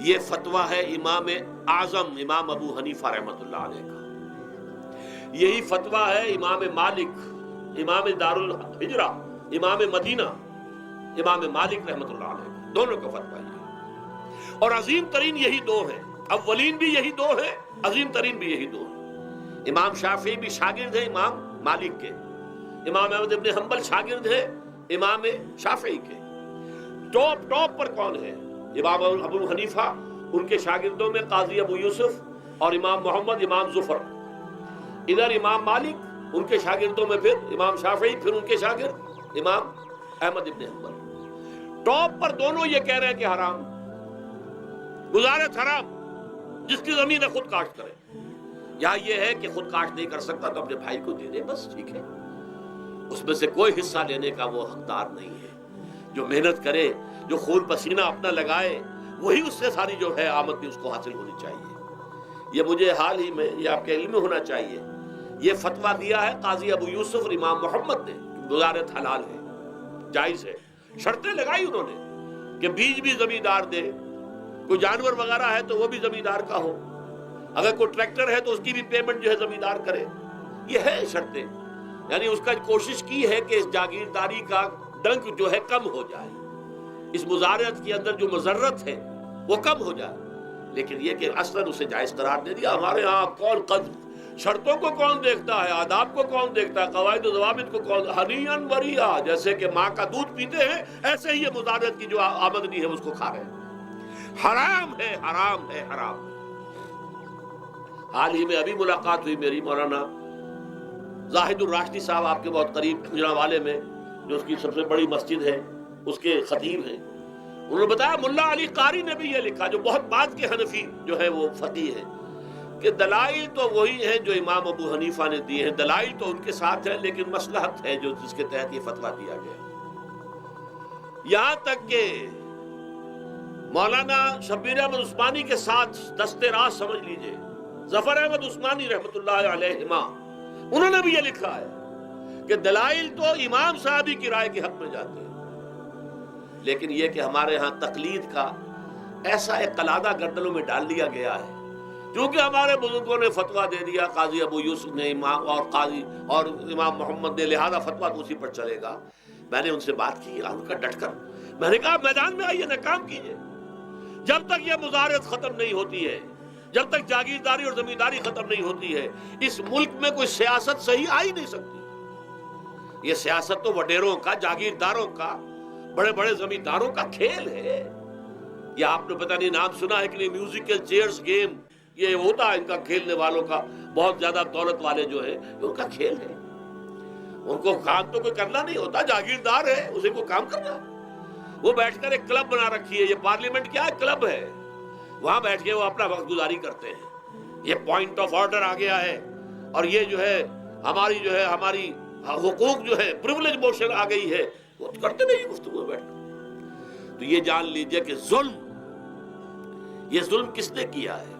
[SPEAKER 1] یہ فتویٰ ہے امام اعظم امام ابو حنیفہ رحمۃ اللہ علیہ کا، یہی فتویٰ ہے امام مالک، امام دار الحجرہ، امام مدینہ، امام مالک رحمۃ اللہ علیہ کا، دونوں کا فتویٰ یہ، اور عظیم ترین یہی دو ہیں، اولین بھی یہی دو ہیں، عظیم ترین بھی یہی دو ہیں۔ امام شافعی بھی شاگرد ہیں امام مالک کے، امام احمد ابن حنبل شاگرد ہیں امام شافعی کے۔ ٹاپ پر کون ہے؟ امام ابو حنیفہ، ان کے شاگردوں میں قاضی ابو یوسف اور امام محمد امام ظفر، ادھر امام مالک، ان کے شاگردوں میں پھر امام شافعی، پھر ان کے شاگرد امام احمد ابن حنبل۔ ٹاپ پر دونوں یہ کہہ رہے ہیں کہ حرام، مزارعت حرام، جس کی زمین ہے خود کاشت کرے، یا یہ ہے کہ خود کاشت نہیں کر سکتا تو اپنے بھائی کو دے دے، بس ٹھیک ہے، اس میں سے کوئی حصہ لینے کا وہ حقدار نہیں ہے۔ جو محنت کرے، جو خون پسینہ اپنا لگائے، وہی اس سے ساری جو ہے آمدنی اس کو حاصل ہونی چاہیے۔ یہ مجھے حال ہی میں، یہ آپ کے علم میں ہونا چاہیے، یہ فتویٰ دیا ہے قاضی ابو یوسف اور امام محمد نے، مزارعت حلال ہے، جائز ہے، شرطیں لگائی انہوں نے کہ بیج بھی زمیندار دے، کوئی جانور وغیرہ ہے تو وہ بھی زمیندار کا ہو، اگر کوئی ٹریکٹر ہے تو اس کی بھی پیمنٹ جو ہے زمیندار کرے، یہ ہے شرطیں، یعنی اس کا کوشش کی ہے کہ اس جاگیرداری کا ڈنک جو ہے کم ہو جائے، اس مزارعت کے اندر جو مضرت ہے وہ کم ہو جائے، لیکن یہ کہ اصلاً اسے جائز قرار دے دیا۔ ہمارے ہاں کون شرطوں کو کون دیکھتا ہے، آداب کو کون دیکھتا ہے، قواعد و ضوابط کو کون، ہنیئن مریا، جیسے کہ ماں کا دودھ پیتے ہیں ایسے ہی یہ مزارعت کی جو آمدنی ہے اس کو کھا رہے ہیں، حرام ہے، حرام ہے، حرام۔ حال ہی میں ابھی ملاقات ہوئی میری مولانا زاہد الراشدی صاحب، آپ کے بہت قریب گجرانوالے میں، جو اس کی سب سے بڑی مسجد ہے، اس کے خطیب ہیں، انہوں نے بتایا ملا علی قاری نے بھی یہ لکھا، جو بہت بعد کے حنفی جو ہے وہ فقیہ ہے، کہ دلائل تو وہی ہیں جو امام ابو حنیفہ نے دیے ہیں، دلائل تو ان کے ساتھ ہیں، لیکن مصلحت ہے جو جس کے تحت یہ فتویٰ دیا گیا، یہاں تک کہ مولانا شبیر احمد عثمانی کے ساتھ دستے راست سمجھ لیجئے، ظفر احمد عثمانی رحمۃ اللہ علیہما، انہوں نے بھی یہ لکھا ہے کہ دلائل تو امام صاحبی کی رائے کے حق میں جاتے ہیں، لیکن یہ کہ ہمارے ہاں تقلید کا ایسا ایک قلادہ گردنوں میں ڈال دیا گیا ہے، کیونکہ ہمارے بزرگوں نے فتویٰ دے دیا، قاضی ابو یوسف نے امام اور قاضی اور امام محمد نے، لہذا فتویٰ تو اسی پر چلے گا۔ میں نے ان سے بات کی ان کا ڈٹ کر، میں نے کہا میدان میں آئیے نا، کام کیجئے، جب تک یہ مزارعت ختم نہیں ہوتی ہے، جب تک جاگیرداری اور زمینداری ختم نہیں ہوتی ہے، اس ملک میں کوئی سیاست صحیح آ ہی نہیں سکتی۔ یہ سیاست تو وڈیروں کا، جاگیرداروں کا، بڑے بڑے زمینداروں کا کھیل ہے۔ یہ آپ نے پتہ نہیں نام سنا ہے کہ نہیں، میوزیکل چیئرز گیم، یہ ہوتا ہے ان کا کھیلنے والوں کا، بہت زیادہ دولت والے جو ہے ان کا کھیل ہے۔ ان کو کام تو کوئی کرنا نہیں ہوتا، جاگیردار ہے، اسے کوئی کام کرنا ہے۔ وہ بیٹھ کر ایک کلب بنا رکھی ہے، یہ پارلیمنٹ کیا ہے، کلب ہے، وہاں بیٹھ کے وہ اپنا وقت گزاری کرتے ہیں۔ یہ پوائنٹ آف آرڈر آ گیا ہے، اور یہ جو ہے ہماری حقوق جو ہے، پریولیج موشن آ گئی ہے، وہ کرتے نہیں گفتگو بیٹھ کر۔ تو یہ جان لیجئے کہ یہ ظلم کس نے کیا ہے؟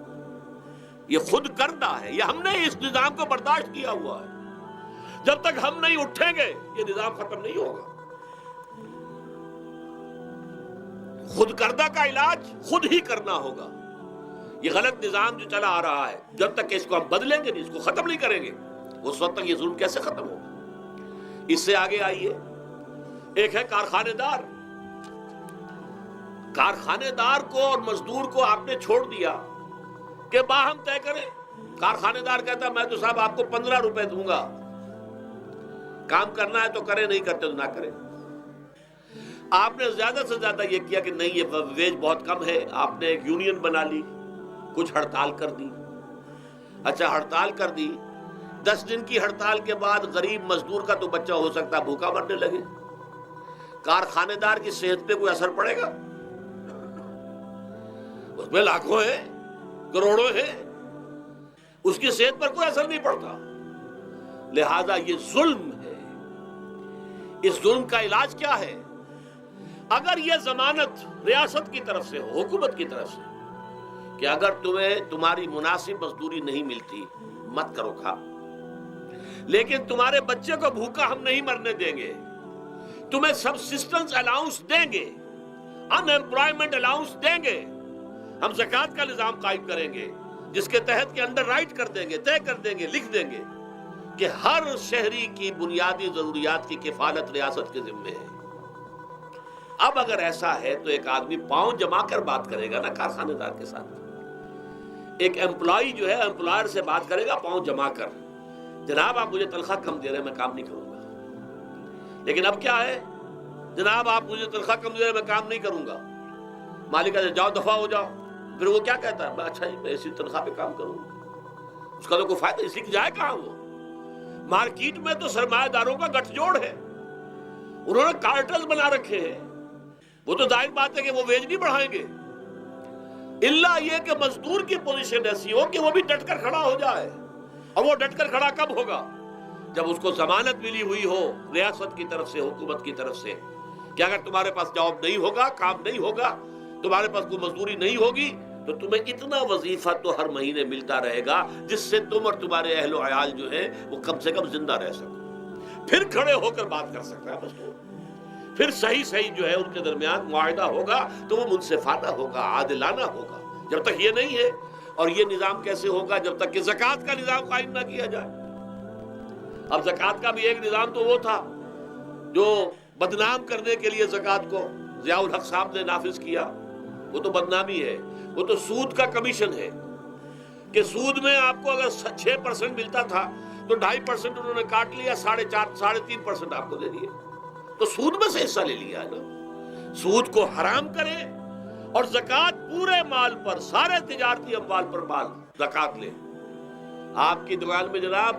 [SPEAKER 1] یہ خود کردہ ہے، یہ ہم نے اس نظام کو برداشت کیا ہوا ہے۔ جب تک ہم نہیں اٹھیں گے یہ نظام ختم نہیں ہوگا۔ خود کردہ کا علاج خود ہی کرنا ہوگا۔ یہ غلط نظام جو چلا آ رہا ہے، جب تک اس کو ہم بدلیں گے نہیں، اس کو ختم نہیں کریں گے، اس وقت تک یہ ظلم کیسے ختم ہوگا؟ اس سے آگے آئیے، ایک ہے کارخانے دار۔ کارخانے دار کو اور مزدور کو آپ نے چھوڑ دیا کہ باہم طے کریں۔ کارخانے دار کہتا میں تو صاحب آپ کو 15 روپے دوں گا، کام کرنا ہے تو کریں، نہیں کرتے تو نہ کریں۔ آپ نے زیادہ سے زیادہ یہ کیا کہ نہیں، یہ ویج بہت کم ہے، آپ نے ایک یونین بنا لی، کچھ ہڑتال کر دی۔ اچھا ہڑتال کر دی، 10 دن کی ہڑتال کے بعد غریب مزدور کا تو بچہ ہو سکتا ہے بھوکا مرنے لگے، کارخانے دار کی صحت پہ کوئی اثر پڑے گا؟ اس میں لاکھوں ہیں، کروڑوں ہیں، اس کی صحت پر کوئی اثر نہیں پڑتا۔ لہذا یہ ظلم ہے۔ اس ظلم کا علاج کیا ہے؟ اگر یہ ضمانت ریاست کی طرف سے ہو، حکومت کی طرف سے، کہ اگر تمہیں تمہاری مناسب مزدوری نہیں ملتی مت کرو کام، لیکن تمہارے بچے کو بھوکا ہم نہیں مرنے دیں گے، تمہیں سبسسٹنس الاؤنس دیں گے، ان ایمپلائمنٹ الاؤنس دیں گے، ہم زکوٰۃ کا نظام قائم کریں گے جس کے تحت کے انڈر رائٹ کر دیں گے، طے کر دیں گے، لکھ دیں گے کہ ہر شہری کی بنیادی ضروریات کی کفالت ریاست کے ذمے ہے۔ اب اگر ایسا ہے تو ایک آدمی پاؤں جما کر بات کرے گا نا کارخانے دار کے ساتھ، ایک امپلائی جو ہے امپلائر سے بات کرے گا پاؤں جما کر، جناب آپ مجھے تنخواہ کم دے رہے ہیں میں کام نہیں کروں گا۔ لیکن اب کیا ہے، جناب آپ مجھے تنخواہ کم دے رہے ہیں میں کام نہیں کروں گا، مالک کہتے جاؤ دفعہ ہو جاؤ، پھر وہ کیا کہتا ہے، اچھا جی میں اسی تنخواہ پہ کام کروں گا، اس کا تو کوئی فائدہ، اسی کی جائے کہاں وہ؟ مارکیٹ میں تو سرمایہ داروں کا گٹھ جوڑ ہے، انہوں نے کارٹلز بنا رکھے ہیں، وہ تو ظاہر بات ہے کہ وہ ویج نہیں بڑھائیں گے، الا یہ کہ مزدور کی پوزیشن ایسی ہو کہ وہ بھی ڈٹ کر کھڑا ہو جائے۔ اور وہ ڈٹ کر کھڑا کب ہوگا؟ جب اس کو ضمانت ملی ہوئی ہو ریاست کی طرف سے، حکومت کی طرف سے، کہ اگر تمہارے پاس جاب نہیں ہوگا، کام نہیں ہوگا، تمہارے پاس کوئی مزدوری نہیں ہوگی، تو تمہیں اتنا وظیفہ تو ہر مہینے ملتا رہے گا جس سے تم اور تمہارے اہل و عیال جو ہے وہ کم سے کم زندہ رہ سکو۔ پھر کھڑے ہو کر بات کر سکتا ہے مزدور، پھر صحیح جو ہے ان کے درمیان معاہدہ ہوگا تو وہ منصفانہ ہوگا، عادلانہ ہوگا۔ جب تک یہ نہیں ہے، اور یہ نظام کیسے ہوگا جب تک کہ زکوٰۃ کا نظام قائم نہ کیا جائے۔ اب زکوٰۃ کا بھی ایک نظام تو وہ تھا جو بدنام کرنے کے لیے زکوٰۃ کو ضیاء الحق صاحب نے نافذ کیا، وہ تو بدنامی ہے، وہ تو سود کا کمیشن ہے، کہ سود میں آپ کو اگر 6% ملتا تھا تو 2.5% انہوں نے کاٹ لیا، 3.5% آپ کو دے دیے، تو سود میں سے حصہ لے لیا ہے نا۔ سود کو حرام کرے اور زکوٰۃ پورے مال پر، سارے تجارتی اموال پر مال زکوٰۃ لے۔ آپ کی دکان میں جناب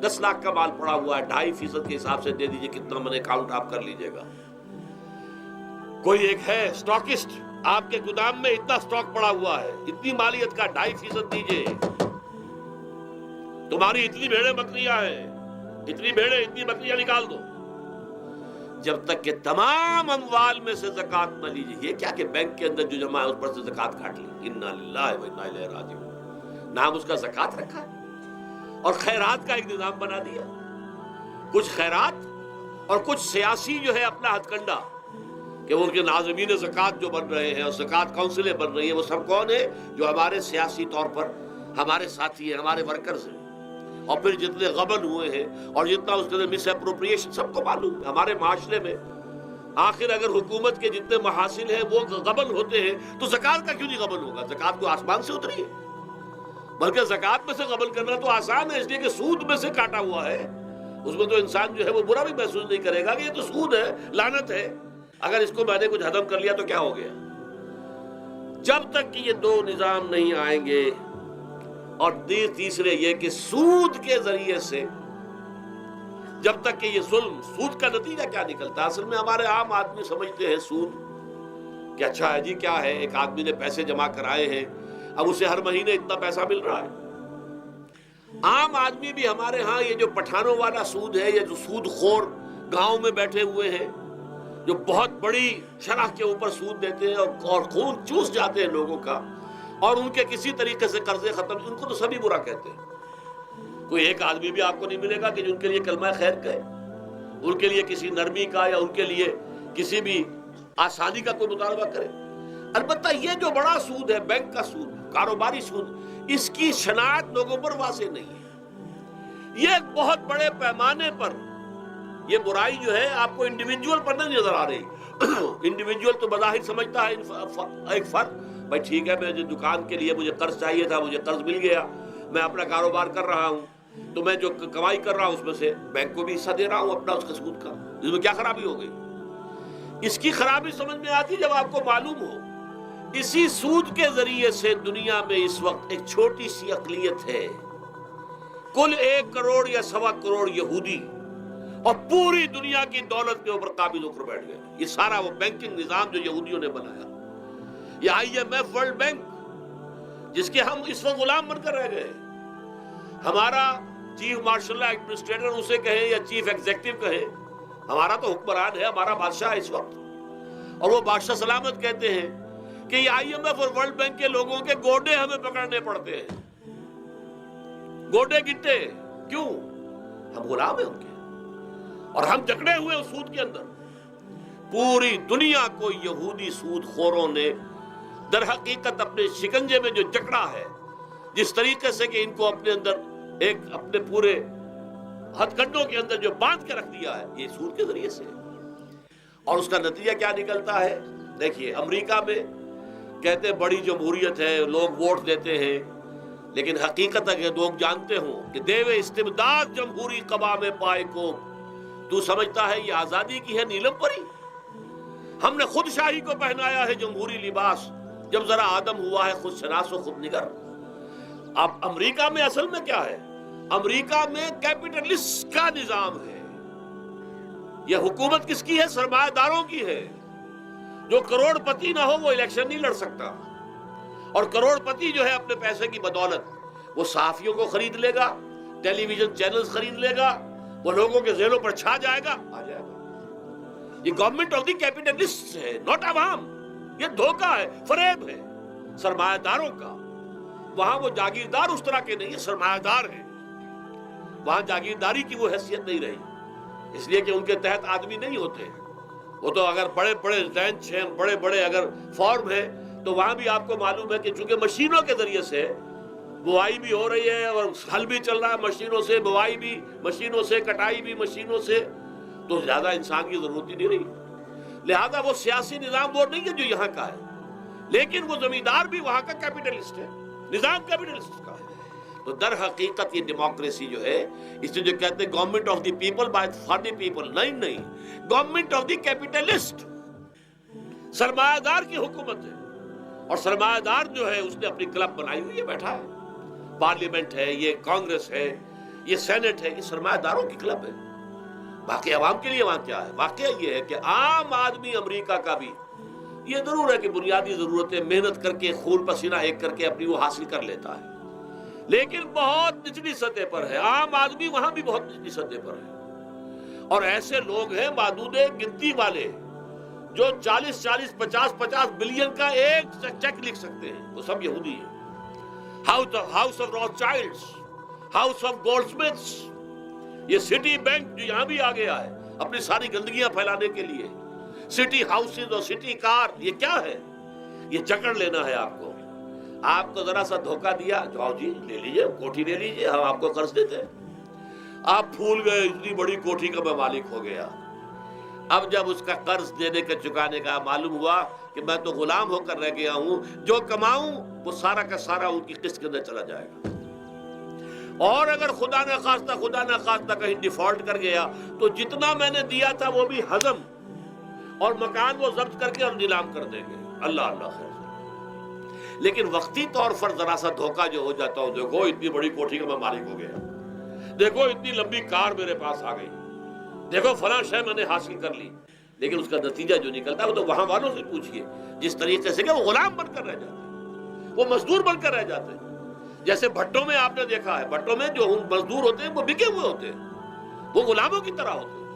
[SPEAKER 1] 10 لاکھ کا مال پڑا ہوا ہے، 2.5% کے حساب سے دے دیجئے کتنا میں نے کاؤنٹ آپ کر لیجئے گا۔ کوئی ایک ہے سٹاکسٹ، آپ کے گودام میں اتنا سٹاک پڑا ہوا ہے، اتنی مالیت کا 2.5% دیجئے، تمہاری اتنی بھیڑیں بکریاں ہیں، اتنی بھیڑیں اتنی بکریاں نکال دو۔ جب تک کہ تمام اموال میں سے زکوٰۃ نہ لیجیے. یہ کیا کہ بینک کے اندر جو جمع ہے اس پر سے زکوٰۃ کاٹ لی. انا للہ و انا الیہ راجعون. نام اس کا زکوٰۃ رکھا ہے اور خیرات کا ایک نظام بنا دیا. کچھ خیرات اور کچھ سیاسی جو ہے اپنا ہتھ کنڈا کہ ان کے ناظمین زکوٰۃ جو بن رہے ہیں اور زکوٰۃ کونسلیں بن رہی ہیں، وہ سب کون ہیں؟ جو ہمارے سیاسی طور پر ہمارے ساتھی ہیں، ہمارے ورکرز ہیں. اور پھر جتنے غبن ہوئے ہیں اور جتنا اس کے مس اپروپریشن سب کو معلوم ہے ہمارے معاشرے میں. آخر اگر حکومت کے جتنے محاصل ہیں وہ غبن ہوتے ہیں تو زکوٰۃ کا کیوں نہیں غبن ہوگا؟ زکوٰۃ کو آسمان سے اتری ہے. بلکہ زکوٰۃ میں سے غبن کرنا تو آسان ہے، اس لیے کہ سود میں سے کاٹا ہوا ہے. اس میں تو انسان جو ہے وہ برا بھی محسوس نہیں کرے گا کہ یہ تو سود ہے، لعنت ہے. اگر اس کو میں نے کچھ ہضم کر لیا تو کیا ہو گیا؟ جب تک کہ یہ دو نظام نہیں آئیں گے. اور تیسرے یہ کہ سود کے ذریعے سے جب تک کہ یہ ظلم، سود کا نتیجہ کیا نکلتا ہے؟ اصل میں ہمارے عام آدمی سمجھتے ہیں سود کہ اچھا ہے جی، کیا ہے، ایک آدمی نے پیسے جمع کرائے ہیں، اب اسے ہر مہینے اتنا پیسہ مل رہا ہے. عام آدمی بھی ہمارے ہاں یہ جو پٹھانوں والا سود ہے، یہ جو سود خور گاؤں میں بیٹھے ہوئے ہیں جو بہت بڑی شرح کے اوپر سود دیتے ہیں اور خون چوس جاتے ہیں لوگوں کا، اور ان کے کسی طریقے سے قرضے ختم، ان کو تو سبھی برا کہتے ہیں. کوئی ایک آدمی بھی آپ کو نہیں ملے گا کہ جو ان کے لیے کلمہ خیر کہے، ان کے لیے کسی نرمی کا یا ان کے لیے کسی بھی آسانی کا کوئی مطالبہ کرے. البتہ یہ جو بڑا سود ہے، بینک کا سود، کاروباری سود، اس کی شناخت لوگوں پر واضح نہیں ہے. یہ ایک بہت بڑے پیمانے پر یہ برائی جو ہے آپ کو انڈیویجول پر نہیں نظر آ رہی. انڈیویجول تو بظاہر سمجھتا ہے ایک فرد، بھائی ٹھیک ہے، میں دکان کے لیے مجھے قرض چاہیے تھا، مجھے قرض مل گیا، میں اپنا کاروبار کر رہا ہوں، تو میں جو کمائی کر رہا ہوں اس میں سے بینک کو بھی حصہ دے رہا ہوں اپنا، اس کا سود کا. اس میں کیا خرابی ہو گئی؟ اس کی خرابی سمجھ میں آتی جب آپ کو معلوم ہو اسی سود کے ذریعے سے دنیا میں اس وقت ایک چھوٹی سی اقلیت ہے، کل 1 کروڑ یا 1.25 کروڑ یہودی، اور پوری دنیا کی دولت کے اوپر قابض ہو کر بیٹھ گئے. یہ سارا وہ بینکنگ نظام جو یہودیوں نے بنایا، یہ IMF ورلڈ بینک جس کے ہم اس وقت غلام بن کر رہ گئے. ہمارا چیف مارشل ایڈمنسٹریٹر اسے کہیں یا چیف ایگزیکٹو کہیں، ہمارا تو حکمران ہے، ہمارا بادشاہ ہے اس وقت. اور وہ بادشاہ سلامت کہتے ہیں کہ یہ IMF اور ورلڈ بینک کے لوگوں کے گوڈے ہمیں پکڑنے پڑتے ہیں، گوڈے گٹے. کیوں؟ ہم غلام ہیں ان کے، اور ہم جکڑے ہوئے اس سود کے اندر. پوری دنیا کو یہودی سود خوروں نے در حقیقت اپنے شکنجے میں جو جکڑا ہے، جس طریقے سے کہ ان کو اپنے اندر ایک اپنے پورے ہتھ کنڈوں کے اندر جو باندھ کے رکھ دیا ہے، یہ سود کے ذریعے سے. اور اس کا نتیجہ کیا نکلتا ہے؟ دیکھیے، امریکہ میں کہتے بڑی جمہوریت ہے، لوگ ووٹ دیتے ہیں، لیکن حقیقت اگر لوگ جانتے ہوں کہ دیو استبداد جمہوری قوام پائے کو، تو سمجھتا ہے یہ آزادی کی ہے نیلم پری. ہم نے خود شاہی کو پہنایا ہے جمہوری لباس، جب ذرا آدم ہوا ہے خود شناس و خود نگر. اب امریکہ میں اصل میں کیا ہے؟ امریکہ میں کیپٹلسٹ کا نظام ہے. یہ حکومت کس کی ہے؟ سرمایہ داروں کی ہے. جو کروڑ پتی نہ ہو وہ الیکشن نہیں لڑ سکتا، اور کروڑ پتی جو ہے اپنے پیسے کی بدولت وہ صحافیوں کو خرید لے گا، ٹیلی ویژن چینلز خرید لے گا، وہ لوگوں کے ذہنوں پر چھا جائے گا، آ جائے گا. یہ گورنمنٹ آف دی کیپٹلسٹ ہے، ناٹ عوام. یہ دھوکہ ہے، فریب ہے سرمایہ داروں کا. وہاں وہ جاگیردار اس طرح کے نہیں ہیں، سرمایہ دار ہیں. وہاں جاگیرداری کی وہ حیثیت نہیں رہی، اس لیے کہ ان کے تحت آدمی نہیں ہوتے. وہ تو اگر بڑے بڑے رینچ ہیں، بڑے بڑے اگر فارم ہیں، تو وہاں بھی آپ کو معلوم ہے کہ چونکہ مشینوں کے ذریعے سے بوائی بھی ہو رہی ہے اور ہل بھی چل رہا ہے مشینوں سے، بوائی بھی مشینوں سے، کٹائی بھی مشینوں سے، تو زیادہ انسان کی ضرورت ہی نہیں رہی. لہذا وہ سیاسی نظام وہ نہیں ہے جو یہاں کا ہے، لیکن وہ زمیندار بھی وہاں کا کیپٹلسٹ ہے، نظام کیپٹلسٹ کا ہے. تو در حقیقت یہ ڈیموکریسی جو ہے، اس سے جو کہتے ہیں government of the people by for the people, نہیں، گورنمنٹ آف دی کیپٹلسٹ، سرمایہ دار کی حکومت ہے. اور سرمایہ دار جو ہے اس نے اپنی کلب بنائی ہوئی ہے، بیٹھا ہے، پارلیمنٹ ہے، یہ کانگریس ہے، یہ سینٹ ہے، یہ سرمایہ داروں کی کلب ہے. باقی عوام کے لیے وہاں کیا ہے؟ واقعہ یہ ہے کہ عام آدمی امریکہ کا بھی یہ ضرور ہے کہ بنیادی ضرورتیں محنت کر کے، خون پسینہ ایک کر کے اپنی وہ حاصل کر لیتا ہے، لیکن بہت نچلی سطح پر ہے. عام آدمی وہاں بھی بہت نچلی سطح پر ہے. اور ایسے لوگ ہیں معدود گنتی والے جو 40 50 بلین کا ایک چیک لکھ سکتے ہیں، وہ سب یہودی ہیں۔ House of Rothschilds, house of Goldsmiths, یہ سٹی بینک جو یہاں بھی آ گیا ہے اپنی ساری گندگیاں پھیلانے کے لیے، سٹی ہاؤسز اور سٹی کار، یہ کیا ہے؟ یہ جکڑ لینا ہے آپ کو۔ آپ کو ذرا سا دھوکہ دیا، جاؤ جی لے لیجئے کوٹھی لے لیجئے، ہم آپ کو قرض دیتے ہیں۔ آپ پھول گئے، اتنی بڑی کوٹھی کا میں مالک ہو گیا۔ اب جب اس کا قرض دینے کا چکانے کا معلوم ہوا کہ میں تو غلام ہو کر رہ گیا ہوں، جو کماؤں وہ سارا کا سارا ان کی قسط کے اندر چلا جائے گا۔ اور اگر خدا نہ خواستہ کہیں ڈیفالٹ کر گیا تو جتنا میں نے دیا تھا وہ بھی ہضم، اور مکان وہ ضبط کر کے اور نیلام کر دیں گے۔ اللہ اللہ خیر۔ لیکن وقتی طور پر ذرا سا دھوکہ جو ہو جاتا ہوں، دیکھو اتنی بڑی کوٹھی کا میں مالک ہو گیا، دیکھو اتنی لمبی کار میرے پاس آ گئی، دیکھو فلاں شے میں نے حاصل کر لی، لیکن اس کا نتیجہ جو نکلتا ہے وہ تو وہاں والوں سے پوچھئے، جس طریقے سے کہ وہ غلام بن کر رہ جاتے ہیں، وہ مزدور بن کر رہ جاتے ہیں۔ جیسے بھٹوں میں آپ نے دیکھا ہے، بھٹوں میں جو مزدور ہوتے ہیں وہ بکے ہوئے ہوتے ہیں، وہ غلاموں کی طرح ہوتے ہیں،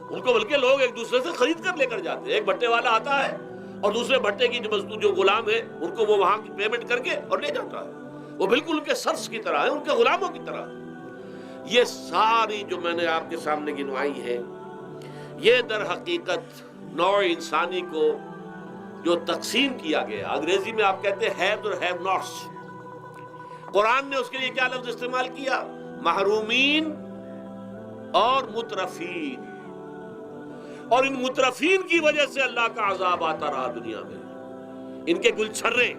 [SPEAKER 1] ان کو بلکہ لوگ ایک دوسرے سے خرید کر لے کر جاتے ہیں۔ ایک بھٹے والا آتا ہے اور دوسرے بھٹے کی جو مزدور جو غلام ہے ان کو وہ وہاں کی پیمنٹ کر کے اور لے جاتا ہے، وہ بالکل ان کے سرس کی طرح ہے، ان کے غلاموں کی طرح۔ یہ ساری جو میں نے آپ کے سامنے گنوائی ہے، یہ در حقیقت نوع انسانی کو جو تقسیم کیا گیا، انگریزی میں آپ کہتے ہیں ہیو اور ہیو ناٹس، قرآن نے اس کے لیے کیا لفظ استعمال کیا؟ محرومین اور مترفین۔ اور ان مترفین کی وجہ سے اللہ کا عذاب آتا رہا دنیا میں۔ ان کے گلچھرے،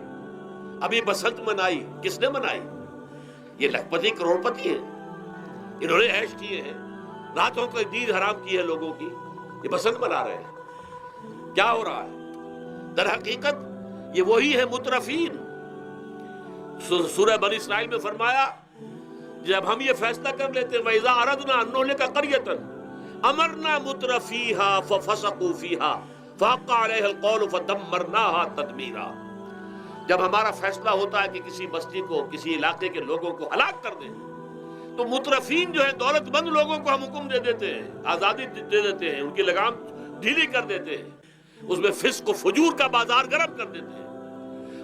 [SPEAKER 1] ابھی بسنت منائی، کس نے منائی؟ یہ لکھپتی کروڑ پتی ہیں، انہوں نے عیش کیے ہیں، راتوں کو نیند حرام کی ہے لوگوں کی، یہ بسنت منا رہے ہیں۔ کیا ہو رہا ہے؟ در حقیقت یہ وہی ہے مترفین۔ سورہ بنی اسرائیل میں فرمایا جب ہم یہ فیصلہ کر لیتے وَإِذَا أَرَدْنَا أَن نُهْلِكَ قَرْيَةً أَمَرْنَا مُتْرَفِيهَا فَفَسَقُوا فِيهَا فَحَقَّ عَلَيْهَا الْقَوْلُ فَدَمَّرْنَاهَا تَدْمِيرًا۔ جب ہمارا فیصلہ ہوتا ہے کہ کسی بستی کو، کسی علاقے کے لوگوں کو ہلاک کر دیں، تو مترفین جو ہیں، دولت مند لوگوں کو ہم حکم دے دیتے ہیں، آزادی دے دیتے ہیں، ان کی لگام ڈھیلی کر دیتے ہیں، اس میں فسق و فجور کا بازار گرم کر دیتے ہیں۔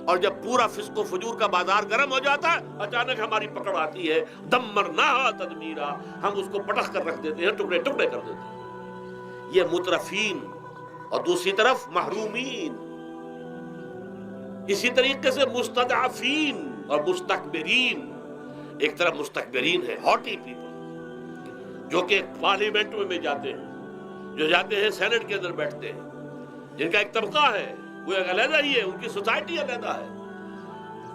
[SPEAKER 1] اور جب پورا فسق و فجور کا بازار گرم ہو جاتا ہے، اچانک ہماری پکڑ آتی ہے، دمرناہا تدمیرا، ہم اس کو پٹخ کر رکھ دیتے ہیں، ٹکڑے ٹکڑے کر دیتے ہیں۔ یہ مترفین، اور دوسری طرف محرومین، اسی طریقے سے مستضعفین اور مستکبرین۔ ایک طرف مستکبرین ہے، ہاٹی پیپل، جو کہ پارلیمنٹ میں جاتے ہیں، جو جاتے ہیں سینٹ کے اندر بیٹھتے ہیں، جن کا ایک طبقہ ہے، وہ ایک علیحدہ ہی ہے، ان کی سوسائٹی علیحدہ ہے،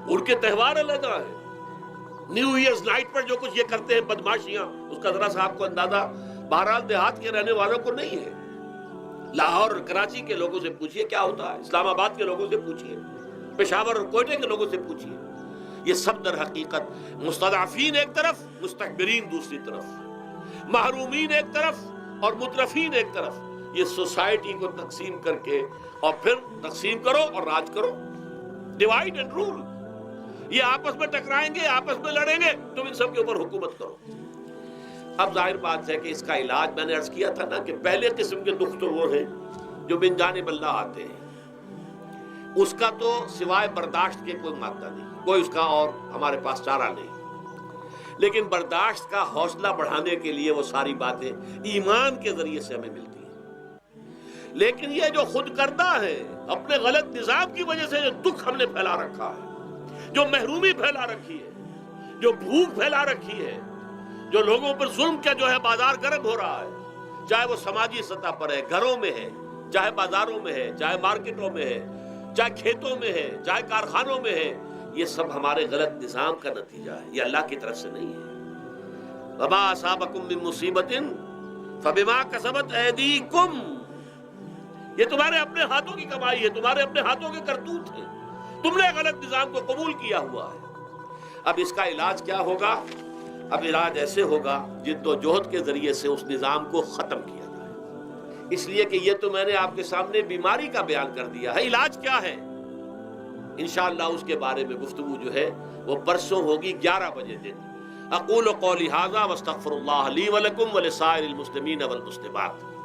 [SPEAKER 1] ان کے تہوار علیحدہ ہے۔ نیو ایئرز نائٹ پر جو کچھ یہ کرتے ہیں بدماشیاں، اس کا ذرا سا آپ کو اندازہ بہرحال دیہات کے رہنے والوں کو نہیں ہے۔ لاہور اور کراچی کے لوگوں سے پوچھئے کیا ہوتا ہے، اسلام آباد کے لوگوں سے پوچھئے، پشاور اور کوئٹے کے لوگوں سے پوچھئے۔ یہ سب در حقیقت مستضعفین ایک طرف، مستکبرین دوسری طرف، محرومین ایک طرف اور مترفین ایک طرف، یہ سوسائٹی کو تقسیم کر کے، اور پھر تقسیم کرو اور راج کرو، ڈیوائیڈ اینڈ رول۔ یہ آپس میں ٹکرائیں گے، آپس میں لڑیں گے، تم ان سب کے اوپر حکومت کرو۔ اب ظاہر بات ہے کہ اس کا علاج میں نے عرض کیا تھا نا کہ پہلے قسم کے دکھ تو وہ ہیں جو من جانب اللہ آتے ہیں، اس کا تو سوائے برداشت کے کوئی مادہ نہیں، کوئی اس کا اور ہمارے پاس چارہ نہیں۔ لیکن برداشت کا حوصلہ بڑھانے کے لیے وہ ساری باتیں ایمان کے ذریعے سے ہمیں ملتی ہیں۔ لیکن یہ جو خود کردہ ہے، اپنے غلط نظام کی وجہ سے جو دکھ ہم نے پھیلا رکھا ہے، جو محرومی پھیلا رکھی ہے، جو بھوک پھیلا رکھی ہے، جو لوگوں پر ظلم کا جو ہے بازار گرم ہو رہا ہے، چاہے وہ سماجی سطح پر ہے، گھروں میں ہے، چاہے بازاروں میں ہے، چاہے مارکیٹوں میں ہے، چاہے کھیتوں میں ہے، چاہے کارخانوں میں ہے، یہ سب ہمارے غلط نظام کا نتیجہ ہے، یہ اللہ کی طرف سے نہیں ہے۔ وَمَا أَصَابَكُم مِّن مُّصِيبَةٍ فَبِمَا كَسَبَتْ أَيْدِيكُمْ، یہ تمہارے اپنے ہاتھوں کی کمائی ہے، تمہارے اپنے ہاتھوں کے کرتوت ہیں، تم نے غلط نظام کو قبول کیا ہوا ہے۔ اب اس کا علاج کیا ہوگا؟ اب علاج ایسے ہوگا جد و جہد کے ذریعے سے اس نظام کو ختم کیا جائے۔ اس لیے کہ یہ تو میں نے آپ کے سامنے بیماری کا بیان کر دیا ہے، علاج کیا ہے انشاءاللہ اس کے بارے میں گفتگو جو ہے وہ پرسوں ہوگی 11 بجے دن، اقول قولی ھذا واستغفر اللہ لی ولکم ولسائر المسلمین والمسلمات.